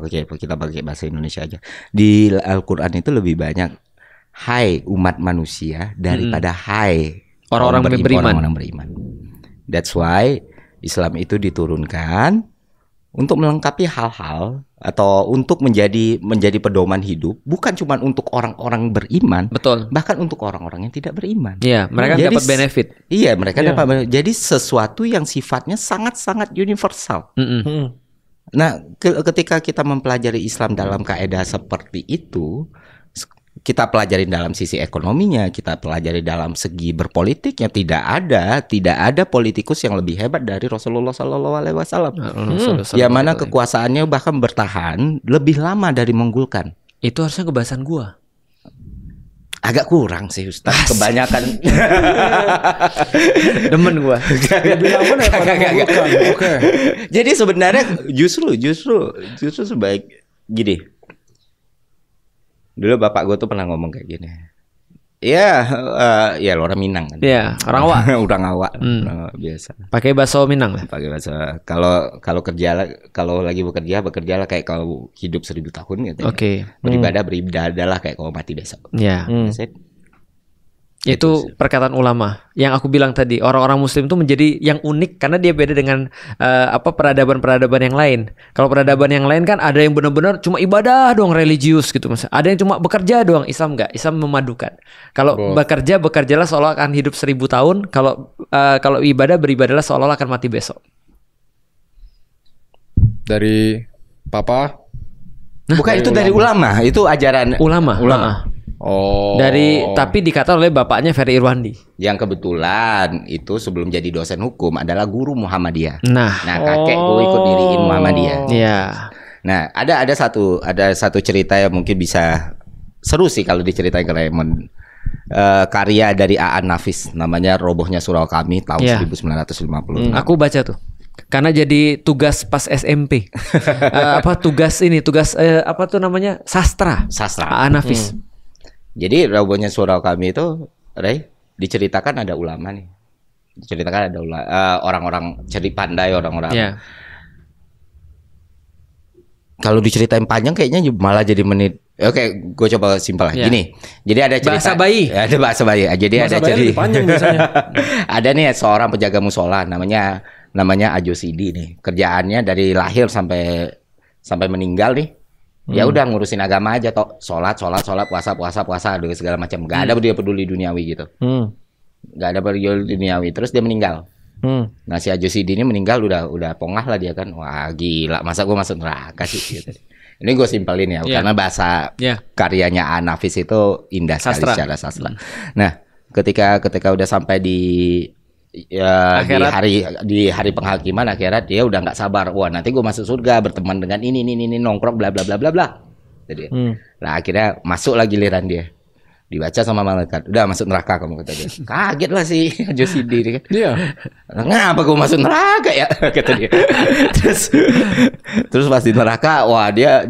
Oke, kita pakai bahasa Indonesia aja. Di Al-Quran itu lebih banyak hai umat manusia daripada hai orang-orang beriman. That's why Islam itu diturunkan untuk melengkapi hal-hal atau untuk menjadi pedoman hidup, bukan cuma untuk orang-orang beriman, betul, bahkan untuk orang-orang yang tidak beriman. Iya, mereka dapat benefit. Iya, mereka dapat. Jadi sesuatu yang sifatnya sangat-sangat universal. Nah, ketika kita mempelajari Islam dalam kaidah seperti itu, kita pelajari dalam sisi ekonominya, kita pelajari dalam segi berpolitiknya, tidak ada politikus yang lebih hebat dari Rasulullah SAW. Yang mana kekuasaannya bahkan bertahan lebih lama dari menggulkan. Itu harusnya kebahasan gua. Agak kurang sih Ustaz, kebanyakan. Demen gua. Lebih lama daripada menggulkan. Oke. Jadi sebenarnya justru sebaik gini. Dulu bapak gue tuh pernah ngomong kayak gini. Ya orang Minang kan. Iya, orang Awak. Orang Awak biasa. Pakai bahasa Minang lah. Pakai bahasa. Kalau lagi bekerja lah kayak kalau hidup 1000 tahun gitu. Oke. Beribadah lah kayak kalau mati besok. Iya. Itu perkataan ulama. Yang aku bilang tadi, orang-orang muslim itu menjadi yang unik karena dia beda dengan peradaban-peradaban yang lain. Kalau peradaban yang lain kan ada yang benar-benar cuma ibadah doang, religius gitu Mas. Ada yang cuma bekerja doang, Islam enggak. Islam memadukan. Kalau bekerjalah seolah akan hidup 1000 tahun, kalau beribadahlah seolah akan mati besok. Dari Papa? Bukan, itu dari ulama, itu ajaran ulama. Oh. Tapi dikata oleh bapaknya Ferry Irwandi. Yang kebetulan itu sebelum jadi dosen hukum adalah guru Muhammadiyah. Nah, kakekku ikut diriin Muhammadiyah. Iya. Nah, ada satu cerita yang mungkin bisa seru sih kalau diceritain ke Raymond. Karya dari Aan Nafis, namanya Robohnya Surau Kami tahun 1950. Aku baca tuh. Karena jadi tugas pas SMP. Sastra. Aan Nafis. Jadi Robohnya Surau Kami itu, diceritakan ada ulama nih. Diceritakan ada orang-orang pandai, orang-orang. Yeah. Kalau diceritain panjang kayaknya malah jadi menit. Oke, gue coba simpel lah. Gini. Jadi ada cerita bahasa bayi. Ada bahasa bayi. Jadi bahasa ada cerita panjang biasanya. Ada nih seorang penjaga musola namanya Ajo Sidi nih. Kerjaannya dari lahir sampai meninggal nih. Ya udah ngurusin agama aja toh, sholat, puasa dengan segala macam. Gak ada dia peduli duniawi gitu. Gak ada peduli duniawi. Terus dia meninggal. Nah si Ajo Sidi ini meninggal udah pongah lah dia kan. Wah gila, masa gue masuk neraka sih gitu. Ini gue simpelin ya, karena bahasa karyanya Aan Nafis itu indah sekali secara sastra. Nah ketika udah sampai di hari penghakiman akhirat, dia udah nggak sabar. Wah nanti gue masuk surga berteman dengan ini nongkrong bla bla bla bla bla. Jadi, nah akhirnya masuk lagi giliran dia. Dibaca sama malaikat, udah masuk neraka kamu, kata dia. Kaget lah si Ajo Sidi kan. Iya. Ngapa gue masuk neraka ya, kata dia. Terus pas di neraka, wah dia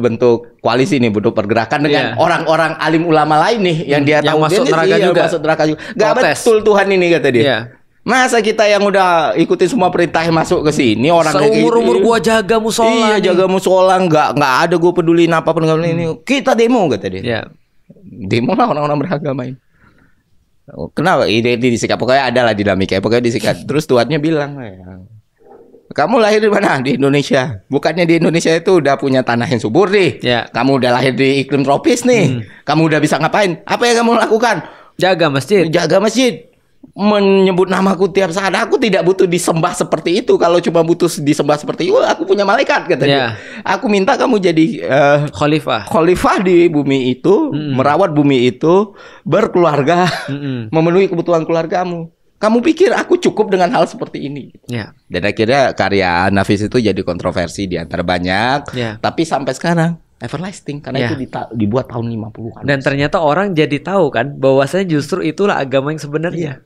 bentuk koalisi nih, bentuk pergerakan dengan orang-orang alim ulama lain nih yang dia tahu masuk neraka juga. Masuk neraka juga. Gak betul Tuhan ini, kata dia. Iya. Masa kita yang udah ikutin semua perintah masuk ke sini, orang seumur-umur gua jaga musola. Iya, jaga musola, nggak ada gua peduliin apapun ini. Kita demo, kata dia. Iya. Demo lah orang-orang beragama ini. Kenapa? Ini disikat. Pokoknya ada lah dinamika. Pokoknya disikat. Terus Tuhannya bilang, kamu lahir di mana? Di Indonesia. Bukannya di Indonesia itu udah punya tanah yang subur nih. Kamu udah lahir di iklim tropis nih. Kamu udah bisa ngapain? Apa yang kamu lakukan? Jaga masjid. Jaga masjid. Menyebut namaku tiap saat. Aku tidak butuh disembah seperti itu. Kalau cuma butuh disembah seperti itu, aku punya malaikat, katanya. Aku minta kamu jadi khalifah di bumi itu, merawat bumi itu, berkeluarga, memenuhi kebutuhan keluargamu. Kamu pikir aku cukup dengan hal seperti ini? Dan akhirnya karya Nafis itu jadi kontroversi di antara banyak. Tapi sampai sekarang everlasting, karena itu dibuat tahun 50-an. Dan ternyata orang jadi tahu kan bahwasanya justru itulah agama yang sebenarnya.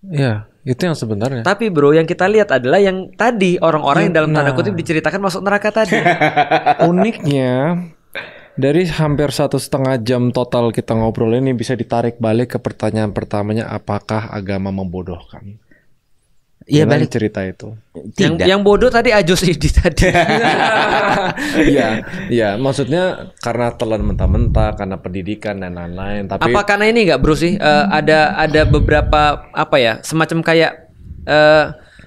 Iya, itu yang sebenarnya. Tapi bro, yang kita lihat adalah yang tadi orang-orang yang dalam tanda kutip diceritakan masuk neraka tadi. Uniknya dari hampir 1,5 jam total kita ngobrol ini bisa ditarik balik ke pertanyaan pertamanya, apakah agama membodohkan? Iya, balik cerita itu. Yang bodoh tadi Ajo Sidi tadi. Iya, maksudnya karena telan mentah-mentah, karena pendidikan dan lain-lain. Tapi apa karena ini nggak bro sih? Ada beberapa semacam kayak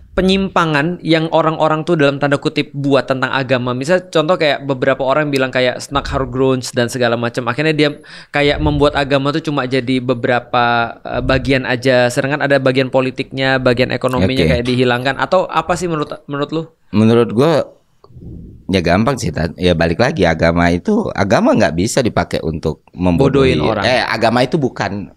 penyimpangan yang orang-orang tuh dalam tanda kutip buat tentang agama. Misal contoh kayak beberapa orang bilang kayak snack grounds dan segala macam. Akhirnya dia kayak membuat agama tuh cuma jadi beberapa bagian aja. Sedangkan ada bagian politiknya, bagian ekonominya kayak dihilangkan. Atau apa sih menurut lu? Menurut gua ya gampang sih. Ya balik lagi, agama nggak bisa dipakai untuk membodohin orang. Agama itu bukan.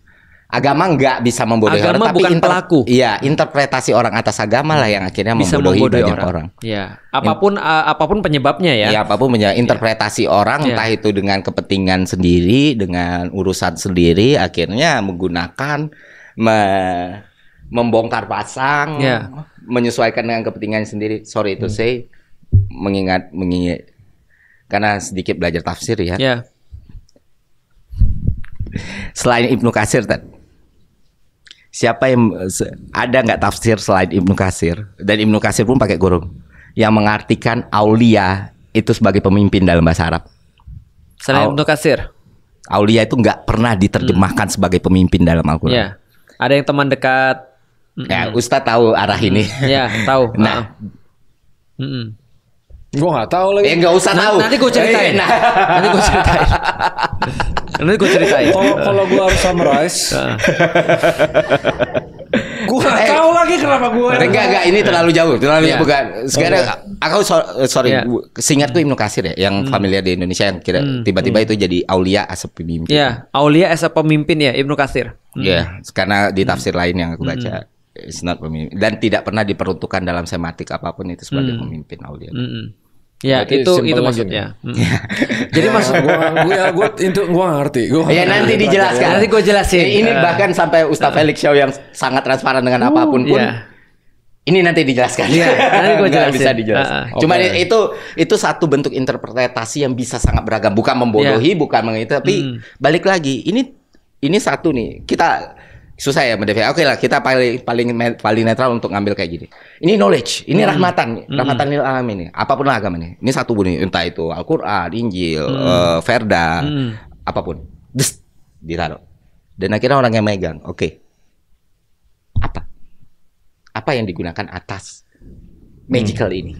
Agama nggak bisa membodohi agama orang, bukan tapi pelaku. Iya, interpretasi orang atas agama lah yang akhirnya bisa membodohi banyak orang. Iya, apapun penyebabnya ya. Iya, apapun interpretasi orang, entah itu dengan kepentingan sendiri, dengan urusan sendiri, akhirnya menggunakan membongkar pasang, menyesuaikan dengan kepentingan sendiri. Sorry itu saya mengingat karena sedikit belajar tafsir ya. Selain Ibnu Katsir, siapa yang ada nggak tafsir selain Ibnu Katsir? Dan Ibnu Katsir pun pakai kurung yang mengartikan aulia itu sebagai pemimpin dalam bahasa Arab. Selain Ibnu Katsir? Aulia itu nggak pernah diterjemahkan sebagai pemimpin dalam Al-Quran. Ya. Ada yang teman dekat. Ya, Ustadz tahu arah ini. Ya, tahu. Nah, gue nggak taau lagi. Nggak usah tahu. Nanti gue ceritain. Nanti gue ceritain. Kalau gue harus summarize, gue nggak tahu lagi kenapa gue. Enggak, ini terlalu jauh, bukan. Sekarang aku sorry, seingatku Ibnu Katsir ya, yang familiar di Indonesia yang tiba-tiba itu jadi Aulia as a pemimpin. Ya, Aulia as a pemimpin ya Ibnu Katsir. Ya, karena di tafsir lain yang aku baca, it's not pemimpin dan tidak pernah diperuntukkan dalam sematik apapun itu sebagai pemimpin Aulia. Ya, berarti itu maksudnya. Jadi maksud gue ngerti. Ya nanti dijelaskan. Nanti gue jelasin. Ini bahkan sampai Ustaz Felix Show yang sangat transparan dengan apapun pun. Ini nanti dijelaskan. Iya, nanti gue jelasin. Bisa dijelaskan. Cuma itu satu bentuk interpretasi yang bisa sangat beragam. Bukan membodohi, bukan mengitu, tapi balik lagi. Ini satu nih. Kita susah ya mendefinisikan. Oke lah, kita paling netral untuk ngambil kayak gini. Ini knowledge, ini rahmatan lil alamin nih. Apapun lah agama nih. Ini satu nih, entah itu Al-Qur'an, Injil, Verda, apapun. Ditaruh. Dan akhirnya orang yang megang, oke. Apa yang digunakan atas magical ini?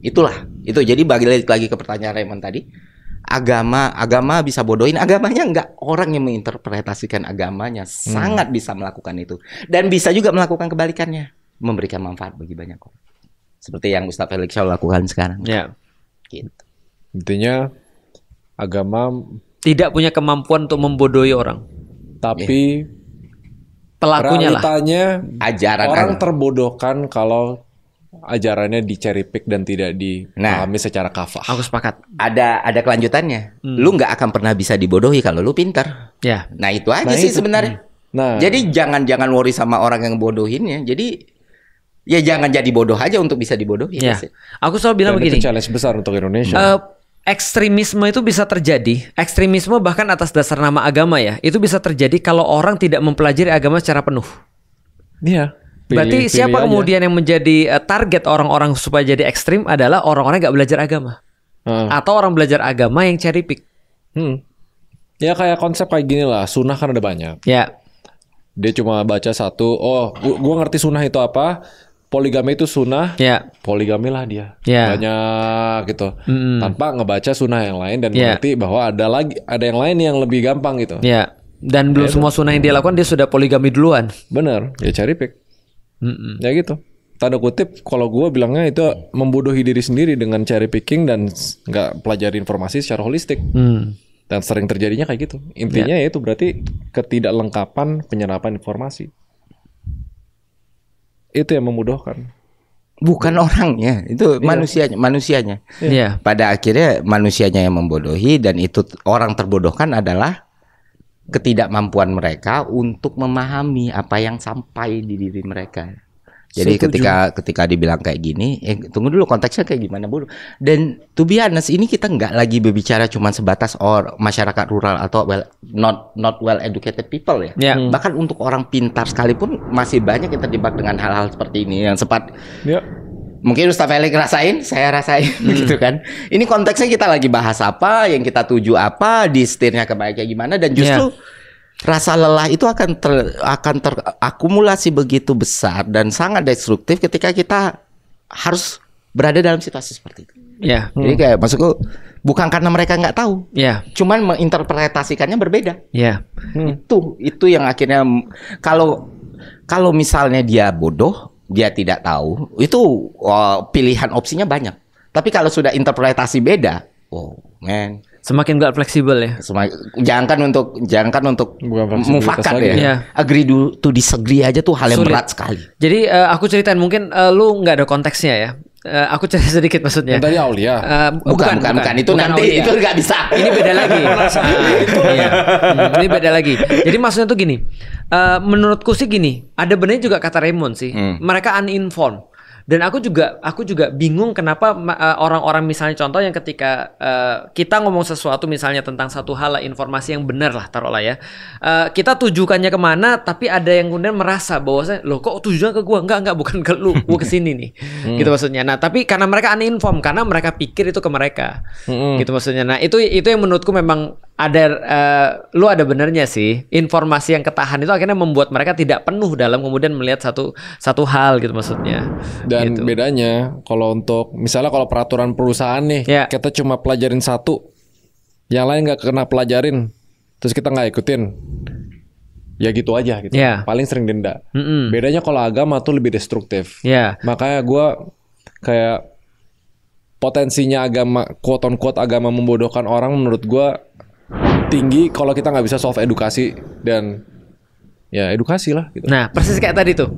Itulah. Jadi balik lagi ke pertanyaan Raymond tadi. Agama bisa bodohin agamanya enggak. Orang yang menginterpretasikan agamanya sangat bisa melakukan itu. Dan bisa juga melakukan kebalikannya. Memberikan manfaat bagi banyak orang. Seperti yang Ustaz Felix Shaw lakukan sekarang. Ya. Gitu. Intinya agama tidak punya kemampuan untuk membodohi orang. Tapi pelakunya realitanya ajaran orang terbodohkan kalau ajarannya di cherry pick dan tidak dipahami secara kafah. Aku sepakat. Ada kelanjutannya. Lu nggak akan pernah bisa dibodohi kalau lu pintar. Ya. Nah itu aja sih sebenarnya. Jadi jangan worry sama orang yang bodohinnya. Jadi ya jangan jadi bodoh aja untuk bisa dibodohi. Ya. Aku selalu bilang begini. Itu challenge besar untuk Indonesia. Ekstremisme itu bisa terjadi. Ekstremisme bahkan atas dasar nama agama ya. Itu bisa terjadi kalau orang tidak mempelajari agama secara penuh. Iya. Berarti siapa kemudian yang menjadi target orang-orang supaya jadi ekstrim adalah orang-orang yang gak belajar agama. Atau orang belajar agama yang cherry pick. Ya kayak konsep kayak gini lah. Sunnah kan ada banyak. Ya. Dia cuma baca satu. Oh, gue ngerti sunnah itu apa. Poligami itu sunnah. Ya. Poligami lah dia. Ya. Banyak gitu. Tanpa ngebaca sunnah yang lain dan mengerti bahwa ada yang lain yang lebih gampang gitu. Ya. Dan belum semua sunnah yang dia lakukan dia sudah poligami duluan. Bener. Ya cherry pick. Ya gitu. Tanda kutip kalau gue bilangnya itu membodohi diri sendiri dengan cherry picking dan nggak pelajari informasi secara holistik. Dan sering terjadinya kayak gitu. Intinya itu berarti ketidaklengkapan penyerapan informasi. Itu yang memudahkan. Bukan orangnya, itu manusianya. Iya. Pada akhirnya manusianya yang membodohi dan itu orang terbodohkan adalah ketidakmampuan mereka untuk memahami apa yang sampai di diri mereka. Jadi ketika dibilang kayak gini, tunggu dulu konteksnya kayak gimana dulu. Dan to be honest, ini kita nggak lagi berbicara cuma sebatas masyarakat rural atau not well educated people ya. Bahkan untuk orang pintar sekalipun masih banyak yang terjebak dengan hal-hal seperti ini yang sempat. Mungkin Ustaz Felix rasain, saya rasain gitu kan. Ini konteksnya kita lagi bahas apa, yang kita tuju apa, di setirnya kayak gimana, dan justru rasa lelah itu akan terakumulasi begitu besar dan sangat destruktif ketika kita harus berada dalam situasi seperti itu. Jadi kayak maksudku bukan karena mereka nggak tahu, cuman menginterpretasikannya berbeda. Itu yang akhirnya kalau misalnya dia bodoh, dia tidak tahu, itu pilihan opsinya banyak. Tapi kalau sudah interpretasi beda, semakin gak fleksibel ya. Jangankan untuk mufakat ya. Agree to disagree aja tuh hal yang berat sekali. Jadi aku ceritain mungkin lu nggak ada konteksnya ya. Aku cerita sedikit maksudnya. Yang tadi Aulia. Bukan. Itu bukan nanti Aulia. Itu nggak bisa. Ini beda lagi. Ini beda lagi. Jadi maksudnya tuh gini. Menurutku sih gini. Ada benernya juga kata Raymond sih. Mereka uninformed. Dan aku juga bingung kenapa orang-orang misalnya contoh yang ketika kita ngomong sesuatu misalnya tentang satu hal lah, informasi yang benar lah taruhlah ya, kita tujukannya kemana, tapi ada yang kemudian merasa bahwasanya loh kok tujuan ke gua, enggak bukan ke lu, gua kesini nih, gitu maksudnya. Nah tapi karena mereka uninformed, karena mereka pikir itu ke mereka, gitu maksudnya. Nah itu yang menurutku memang lu ada benernya sih. Informasi yang ketahan itu akhirnya membuat mereka tidak penuh dalam kemudian melihat satu hal gitu maksudnya. Dan gitu. bedanya kalau untuk misalnya kalau peraturan perusahaan nih, kita cuma pelajarin satu, yang lain nggak kena pelajarin, terus kita nggak ikutin, ya gitu aja gitu. Paling sering denda. Bedanya kalau agama tuh lebih destruktif. Makanya gue kayak potensinya agama, quote on quote agama membodohkan orang menurut gue tinggi kalau kita nggak bisa solve edukasi dan ya edukasi lah gitu. Nah persis kayak tadi tuh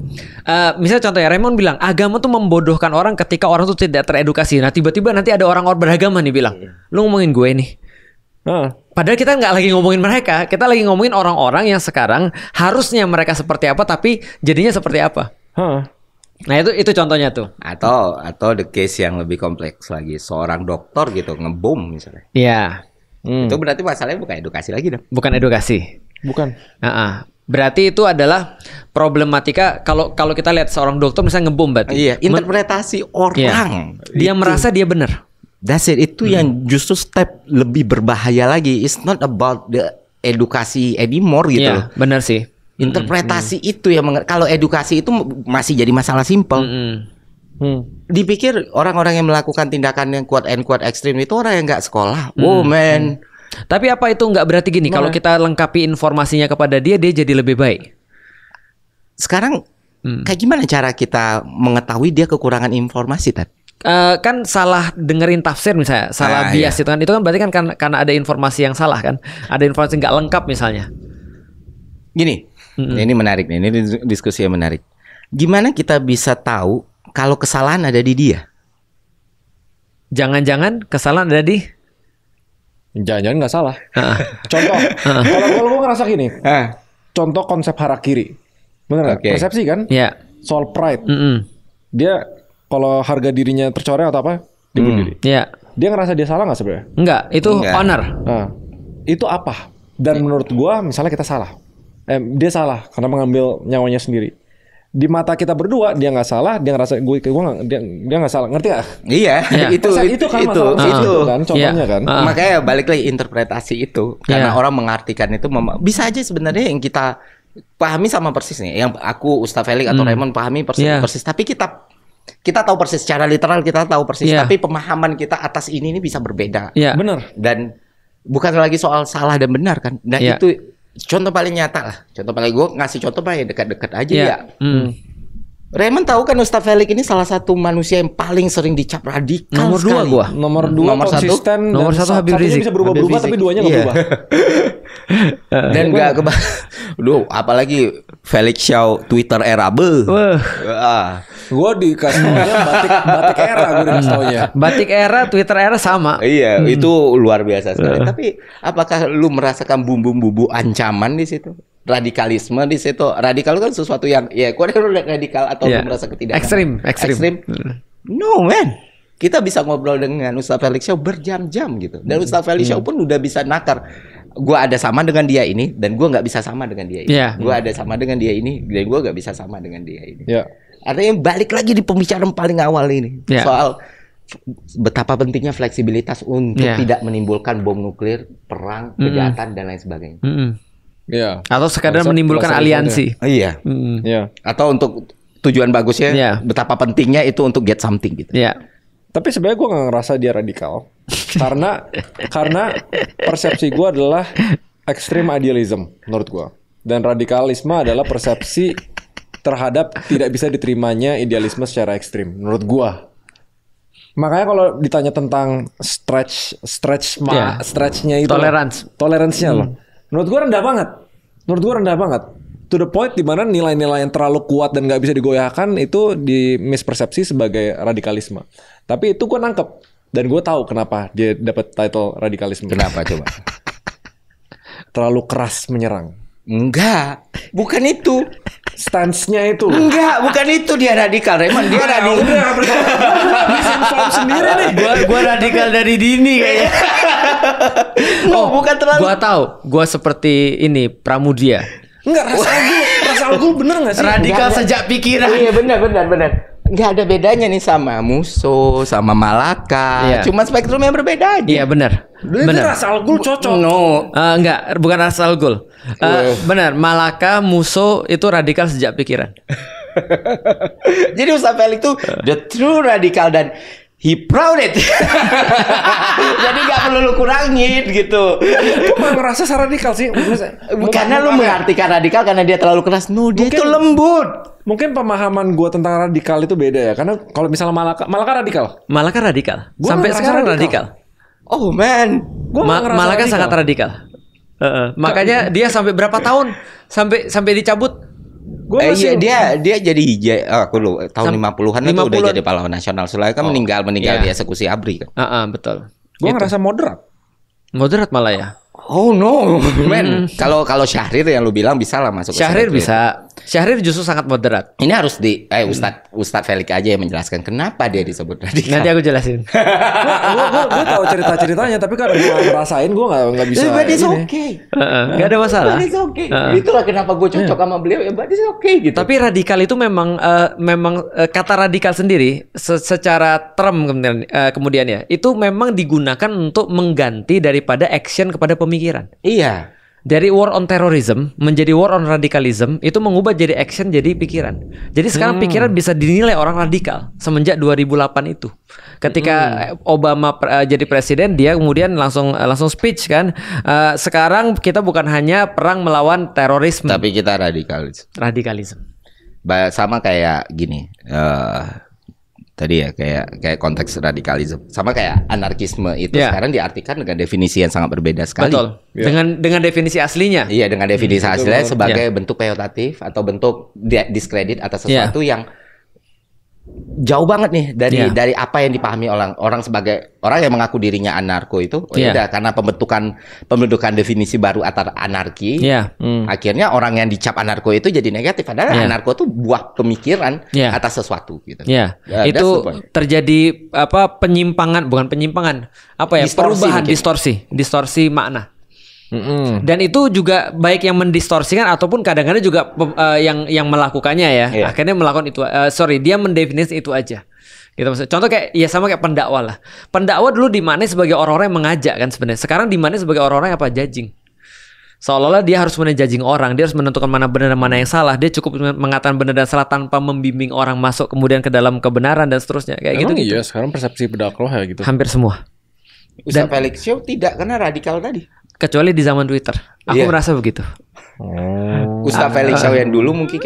misalnya contohnya Raymond bilang agama tuh membodohkan orang ketika orang tuh tidak teredukasi. Nah tiba-tiba nanti ada orang beragama nih bilang lu ngomongin gue nih. Padahal kita nggak lagi ngomongin mereka, kita lagi ngomongin orang-orang yang sekarang harusnya mereka seperti apa tapi jadinya seperti apa. Nah itu contohnya tuh. Atau the case yang lebih kompleks lagi, seorang dokter gitu ngebom misalnya. Itu berarti masalahnya bukan edukasi lagi dong. Bukan edukasi. Bukan. Berarti itu adalah problematika kalau kita lihat seorang dokter misalnya ngebom berarti. Iya, interpretasi orang. Dia merasa dia benar. That's it. Itu yang justru step lebih berbahaya lagi. It's not about the edukasi anymore gitu loh. Benar sih. Interpretasi itu yang kalau edukasi itu masih jadi masalah simpel. Dipikir orang-orang yang melakukan tindakan yang quote and quote ekstrim itu orang yang nggak sekolah. Man. Tapi apa itu nggak berarti gini? Kalau kita lengkapi informasinya kepada dia jadi lebih baik. Sekarang kayak gimana cara kita mengetahui dia kekurangan informasi, Tat? Kan salah dengerin tafsir misalnya, salah bias itu kan berarti kan karena ada informasi yang salah kan, ada informasi nggak lengkap misalnya. Gini, ini menarik nih, ini diskusi yang menarik. Gimana kita bisa tahu kalau kesalahan ada di dia? Jangan-jangan kesalahan ada di? Jangan-jangan nggak salah. Contoh, kalau gue ngerasa gini, contoh konsep harakiri, bener nggak? Persepsi kan? Soal pride, dia kalau harga dirinya tercoreng atau apa, dibunuh diri. Dia ngerasa dia salah nggak sebenarnya? Enggak, itu honor. Itu apa? Dan menurut gue, misalnya kita salah. Dia salah karena mengambil nyawanya sendiri. Di mata kita berdua dia nggak salah, dia ngerasa dia nggak salah, ngerti nggak? Iya, itu kan contohnya kan. Makanya balik lagi interpretasi itu, karena orang mengartikan itu bisa aja sebenarnya yang kita pahami sama persis nih, yang aku Ustaz Felix atau Raymond pahami persis, tapi kita tahu persis secara literal, kita tahu persis, tapi pemahaman kita atas ini bisa berbeda. Benar. Dan bukan lagi soal salah dan benar kan. Nah itu contoh paling nyata lah. Contoh paling gue ngasih contoh paling dekat-dekat aja ya. Raymond tahu kan Ustaz Felix ini salah satu manusia yang paling sering dicap radikal. Nomor 2 gua. Nomor 2 konsisten. Nomor 1 Habib Rizik. Bisa berubah-berubah tapi duanya nggak berubah. Dan nggak apalagi Felix Show Twitter era Gue dikasih taunya batik era, gue dikasih taunya. Batik era, Twitter era sama. Iya, itu luar biasa sekali. Tapi apakah lu merasakan bumbu-bumbu ancaman di situ? Radikalisme di situ? Radikal kan sesuatu yang radikal atau lu merasa ketidakadilan? Ekstrim. No man. Kita bisa ngobrol dengan Ustaz Felix Show berjam-jam gitu. Dan Ustaz Felix Show pun udah bisa nakar. Gue ada sama dengan dia ini dan gue nggak bisa sama dengan dia ini. Gue ada sama dengan dia ini dan gue nggak bisa sama dengan dia ini. Artinya balik lagi di pembicaraan paling awal ini soal betapa pentingnya fleksibilitas untuk tidak menimbulkan bom nuklir, perang, kejahatan dan lain sebagainya. Atau sekadar menimbulkan aliansi. Atau untuk tujuan bagusnya, betapa pentingnya itu untuk get something gitu. Tapi sebenarnya gue nggak ngerasa dia radikal karena persepsi gue adalah ekstrim idealism menurut gue, dan radikalisme adalah persepsi terhadap tidak bisa diterimanya idealisme secara ekstrim menurut gua. Makanya kalau ditanya tentang stretchnya itu, toleransinya loh. Menurut gua rendah banget. To the point di mana nilai-nilai yang terlalu kuat dan nggak bisa digoyahkan itu dimispersepsi sebagai radikalisme. Tapi itu gua nangkep dan gua tahu kenapa dia dapat title radikalisme. Kenapa coba? Terlalu keras menyerang. Enggak, bukan itu. Stance-nya itu. Enggak, bukan itu dia radikal, Raymond. Dia radikal. Misinform sendiri nih. Gua radikal dari dini kayaknya. Bukan terlalu. Gua tahu, gua seperti ini Pramudia. Enggak, rasa aku bener enggak sih? Radikal sejak pikiran. Iya, benar. nggak ada bedanya nih sama Musso, sama Malaka. Cuma spektrumnya berbeda aja. Iya benar. Benar. Ras Al Ghul cocok. No. Enggak, bukan Ras Al Ghul. Benar, Malaka, Musso itu radikal sejak pikiran. Jadi Ustaz Felix tuh the true radikal dan he proud it. Jadi nggak perlu lu kurangin gitu. Gue malah ngerasa radikal sih. Karena lu mengartikan radikal karena dia terlalu keras. No, dia itu lembut. Mungkin pemahaman gue tentang radikal itu beda ya. Karena kalau misalnya Malaka radikal. Malaka radikal. Gua sampai sekarang radikal. Oh man, Malaka sangat radikal. Makanya dia sampai berapa tahun sampai dicabut. Dia jadi aku lu tahun 50-an itu udah jadi pahlawan nasional. Soalnya kan meninggal dieksekusi ABRI kan. Betul. Gue ngerasa moderat. Moderat malah ya. Oh no, man. Kalau Syahrir yang lu bilang bisa lah masuk. Syahrir bisa. Syahrir justru sangat moderat. Ini harus Ustadz Felix aja yang menjelaskan kenapa dia disebut radikal. Nanti aku jelasin. Gue tahu cerita-ceritanya, tapi karena gue ngerasain gue nggak bisa. But it's okay. Nggak ada masalah. But it's okay. Itulah kenapa gue cocok sama beliau. Ya, but it's okay gitu. Tapi radikal itu memang kata radikal sendiri secara term kemudian ya itu memang digunakan untuk mengganti daripada action kepada pemikiran. Iya. Dari war on terrorism menjadi war on radikalism itu mengubah jadi action jadi pikiran. Jadi sekarang pikiran bisa dinilai orang radikal semenjak 2008 itu. Ketika Obama jadi presiden dia kemudian langsung speech kan. Sekarang kita bukan hanya perang melawan terorisme tapi kita radikalisme. Sama kayak gini. Tadi ya kayak konteks radikalisme sama kayak anarkisme itu sekarang diartikan dengan definisi yang sangat berbeda sekali. Betul. Dengan definisi aslinya. Iya, dengan definisi aslinya sebagai bentuk peyoratif atau bentuk diskredit atas sesuatu yang jauh banget nih dari apa yang dipahami orang sebagai orang yang mengaku dirinya anarko itu. Udah karena pembentukan definisi baru antara anarki. Akhirnya orang yang dicap anarko itu jadi negatif. Padahal anarko itu buah pemikiran atas sesuatu gitu. Itu terjadi bukan penyimpangan, perubahan distorsi makna. Dan itu juga baik yang mendistorsikan ataupun kadang-kadang juga yang melakukannya ya. Akhirnya melakukan itu. Dia mendefinisi itu aja. Gitu maksudnya. Contoh kayak sama kayak pendakwa lah. Pendakwa dulu dimaknai sebagai orang-orang yang mengajak kan sebenarnya. Sekarang dimaknai sebagai orang-orang yang judging. Seolah-olah dia harus menjudging orang, dia harus menentukan mana benar dan mana yang salah. Dia cukup mengatakan benar dan salah tanpa membimbing orang masuk kemudian ke dalam kebenaran dan seterusnya kayak gitu. Iya, sekarang persepsi pendakwah ya gitu. Hampir semua. Ustaz Felix Show tidak karena radikal tadi. Kecuali di zaman Twitter. Aku merasa begitu. Ustaz Felix Show yang dulu mungkin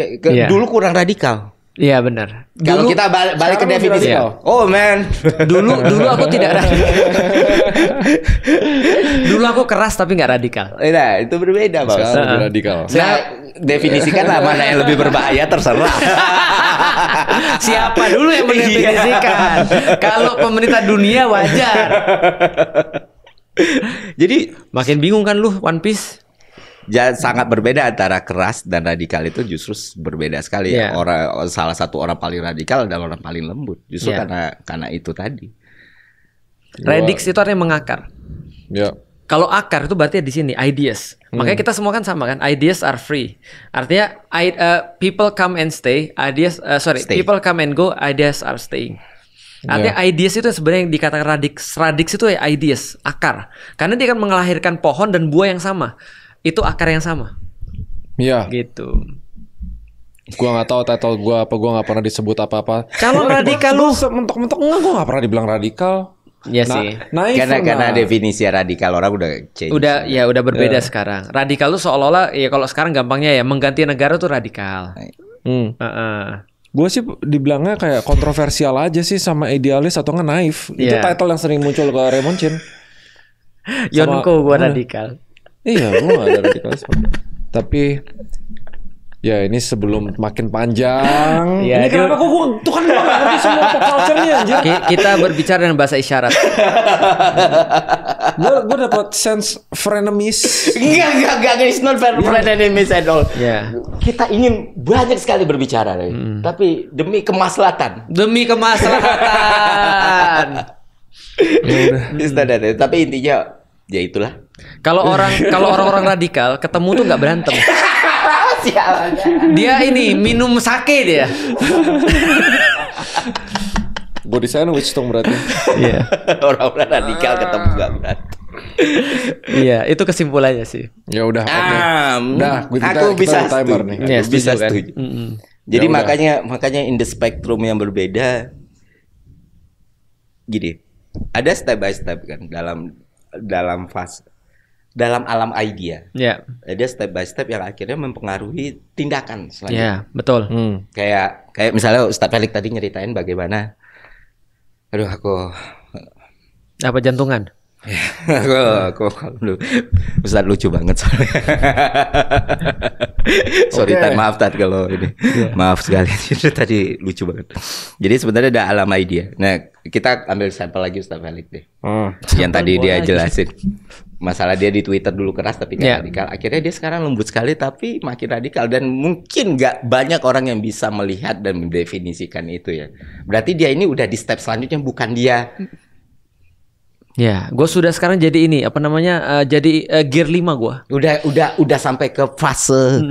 dulu kurang radikal. Iya benar. Kalau kita balik ke definisi. Oh man. Dulu aku tidak radikal. Dulu aku keras tapi nggak radikal. Nah, itu berbeda, Bang. Sekarang lebih radikal. Definisikanlah mana yang lebih berbahaya terserah. Siapa dulu yang mendefinisikan? Kalau pemerintah dunia wajar. Jadi makin bingung kan lu One Piece. Sangat berbeda antara keras dan radikal itu justru berbeda sekali. Salah satu orang paling radikal adalah orang paling lembut. Justru karena itu tadi. Radix itu artinya mengakar. Kalau akar itu berarti di sini ideas. Makanya kita semua kan sama kan. Ideas are free. Artinya people come and stay. People come and go. Ideas are staying. Artinya ideas itu sebenarnya yang dikatakan radix itu ya ideas, akar. Karena dia akan melahirkan pohon dan buah yang sama. Itu akar yang sama. Iya. Gitu. Gua nggak tahu title gua apa, gua nggak pernah disebut apa-apa. Calon radikal lu mentok-mentok enggak, gua nggak pernah dibilang radikal. Iya sih. Karena definisi radikal orang udah change. Udah berbeda sekarang. Radikal lu seolah-olah ya kalau sekarang gampangnya ya mengganti negara tuh radikal. Gue sih dibilangnya kayak kontroversial aja sih sama idealis atau nggak naif. Itu title yang sering muncul ke Raymond Chin. Yonko gue radikal. Iya, gue gak ada radikalisme. Tapi ya ini sebelum makin panjang. Ini kenapa kok gue tuh kan gue gak ngerti semua pop culture-nya anjir. Kita berbicara dengan bahasa isyarat. Gue dapet sense frenemies. Enggak, it's not frenemies at all. Kita ingin banyak sekali berbicara, tapi demi kemaslahatan. Tapi intinya ya itulah. Kalau orang-orang radikal ketemu tuh nggak berantem. Dia ini minum sake dia. Body sandwich dong berarti. Iya. Orang-orang radikal ketemu gak berantem. Iya, itu kesimpulannya sih. Ya udah. Udah, aku bisa timer nih. Ya, Aku bisa kan? setuju. Jadi makanya in the spectrum yang berbeda, gini, ada step by step kan dalam fase, dalam alam idea. Ya. Ada step by step yang akhirnya mempengaruhi tindakan selanjutnya. Ya, betul. Kayak misalnya Ustadz Felix tadi nyeritain bagaimana, aduh aku apa jantungan? aku Ustadz lucu banget soalnya. Sorry, maaf Tad kalau ini. Maaf sekali itu tadi lucu banget. Jadi sebenarnya ada alam idea. Nah, kita ambil sampel lagi Ustadz Felix deh. Yang tadi dia jelasin. Masalah dia di Twitter dulu keras tapi gak radikal. Akhirnya dia sekarang lembut sekali tapi makin radikal. Dan mungkin gak banyak orang yang bisa melihat dan mendefinisikan itu ya. Berarti dia ini udah di step selanjutnya, bukan dia. Ya, gue sudah sekarang jadi ini apa namanya jadi gear 5 gue. Udah sampai ke fase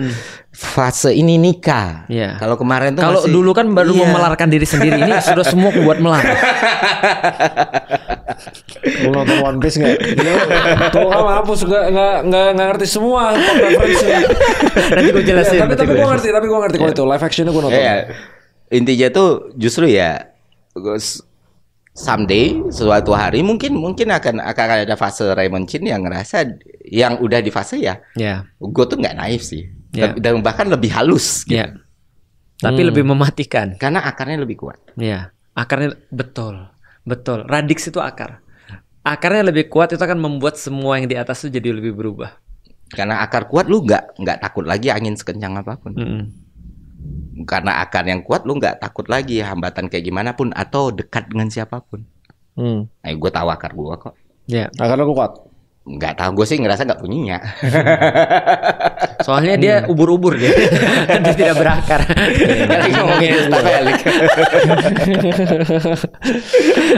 ini nikah. Ya. Kalau kemarin tuh kalau dulu kan baru memelarkan diri sendiri, ini sudah semua buat melar. Lu nonton One Piece nggak? Tuh kamu hapus nggak ngerti semua referensinya. Nanti gue jelasin. Tapi gue ngerti kalau itu live actionnya gue nonton. Intinya tuh justru ya. Someday, suatu hari mungkin akan ada fase Raymond Chin yang ngerasa yang udah di fase gue tuh nggak naif sih, dan bahkan lebih halus. Gitu. Tapi lebih mematikan karena akarnya lebih kuat. Akarnya betul. Radix itu akarnya lebih kuat, itu akan membuat semua yang di atas itu jadi lebih berubah. Karena akar kuat, lu nggak takut lagi angin sekencang apapun. Karena akar yang kuat, lu nggak takut lagi hambatan kayak gimana pun atau dekat dengan siapapun. Gue tahu akar gue kok. Akar lu kuat? Nggak tahu, gue sih ngerasa nggak punya. Soalnya dia ubur-ubur dia. Dia tidak berakar. Lagi ngomongin Ustadz Felix.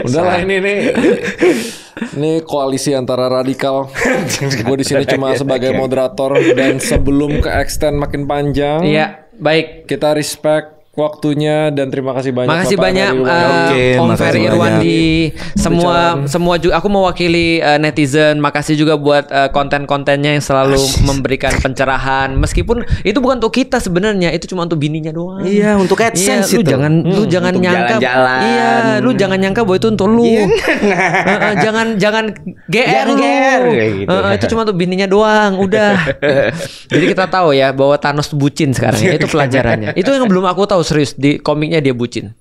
Udahlah ini koalisi antara radikal. Gue di sini cuma sebagai moderator, dan sebelum ke extend makin panjang. Iya. Baik, kita respect waktunya dan terima kasih banyak. Makasih banyak Om Ferry Irwandi, semua juga. Aku mewakili netizen. Makasih juga buat konten-kontennya yang selalu memberikan pencerahan. Meskipun itu bukan untuk kita sebenarnya, itu cuma untuk bininya doang. Iya, untuk AdSense itu. Lu jangan nyangka. Jalan-jalan. Iya, lu jangan nyangka bahwa itu untuk lu. Jangan GR lu. Gitu. Itu cuma untuk bininya doang, udah. Jadi kita tahu ya bahwa Thanos bucin sekarang. Itu pelajarannya. Itu yang belum aku tahu. Serius, di komiknya dia bucin.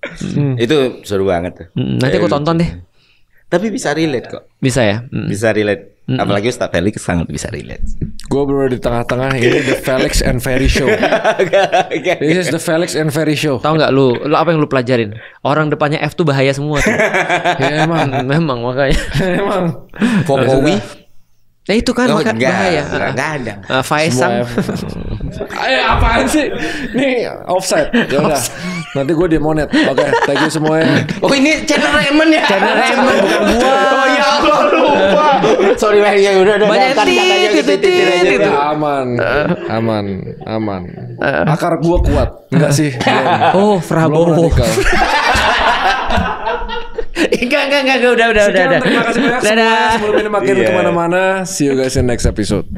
Itu seru banget tuh. Nanti aku tonton deh. Tapi bisa relate kok. Bisa ya? Bisa relate. Apalagi Ustadz Felix sangat bisa relate. Gue berada di tengah-tengah. Ini The Felix and Ferry Show. This is The Felix and Ferry Show. Tahu nggak lu apa yang lu pelajarin? Orang depannya F tuh bahaya semua tuh. Ya memang makanya. Emang. Fokowi. Nah itu kan bahaya. Enggak ada. Faisam. Apaan sih? Nih offside. Ya udah. Nanti gue demonet. Oke, thank you semuanya. Oh, ini channel Raymond ya? Channel Raymond bukan gua. Oh ya Allah, lupa. Sorry Bang, ya udah. Banyak titit. Aman. Akar gua kuat. Enggak sih? Oh, Prabowo. Enggak, udah. Terima kasih banyak semua. Sebelum ini makin kemana-mana. See you guys in next episode.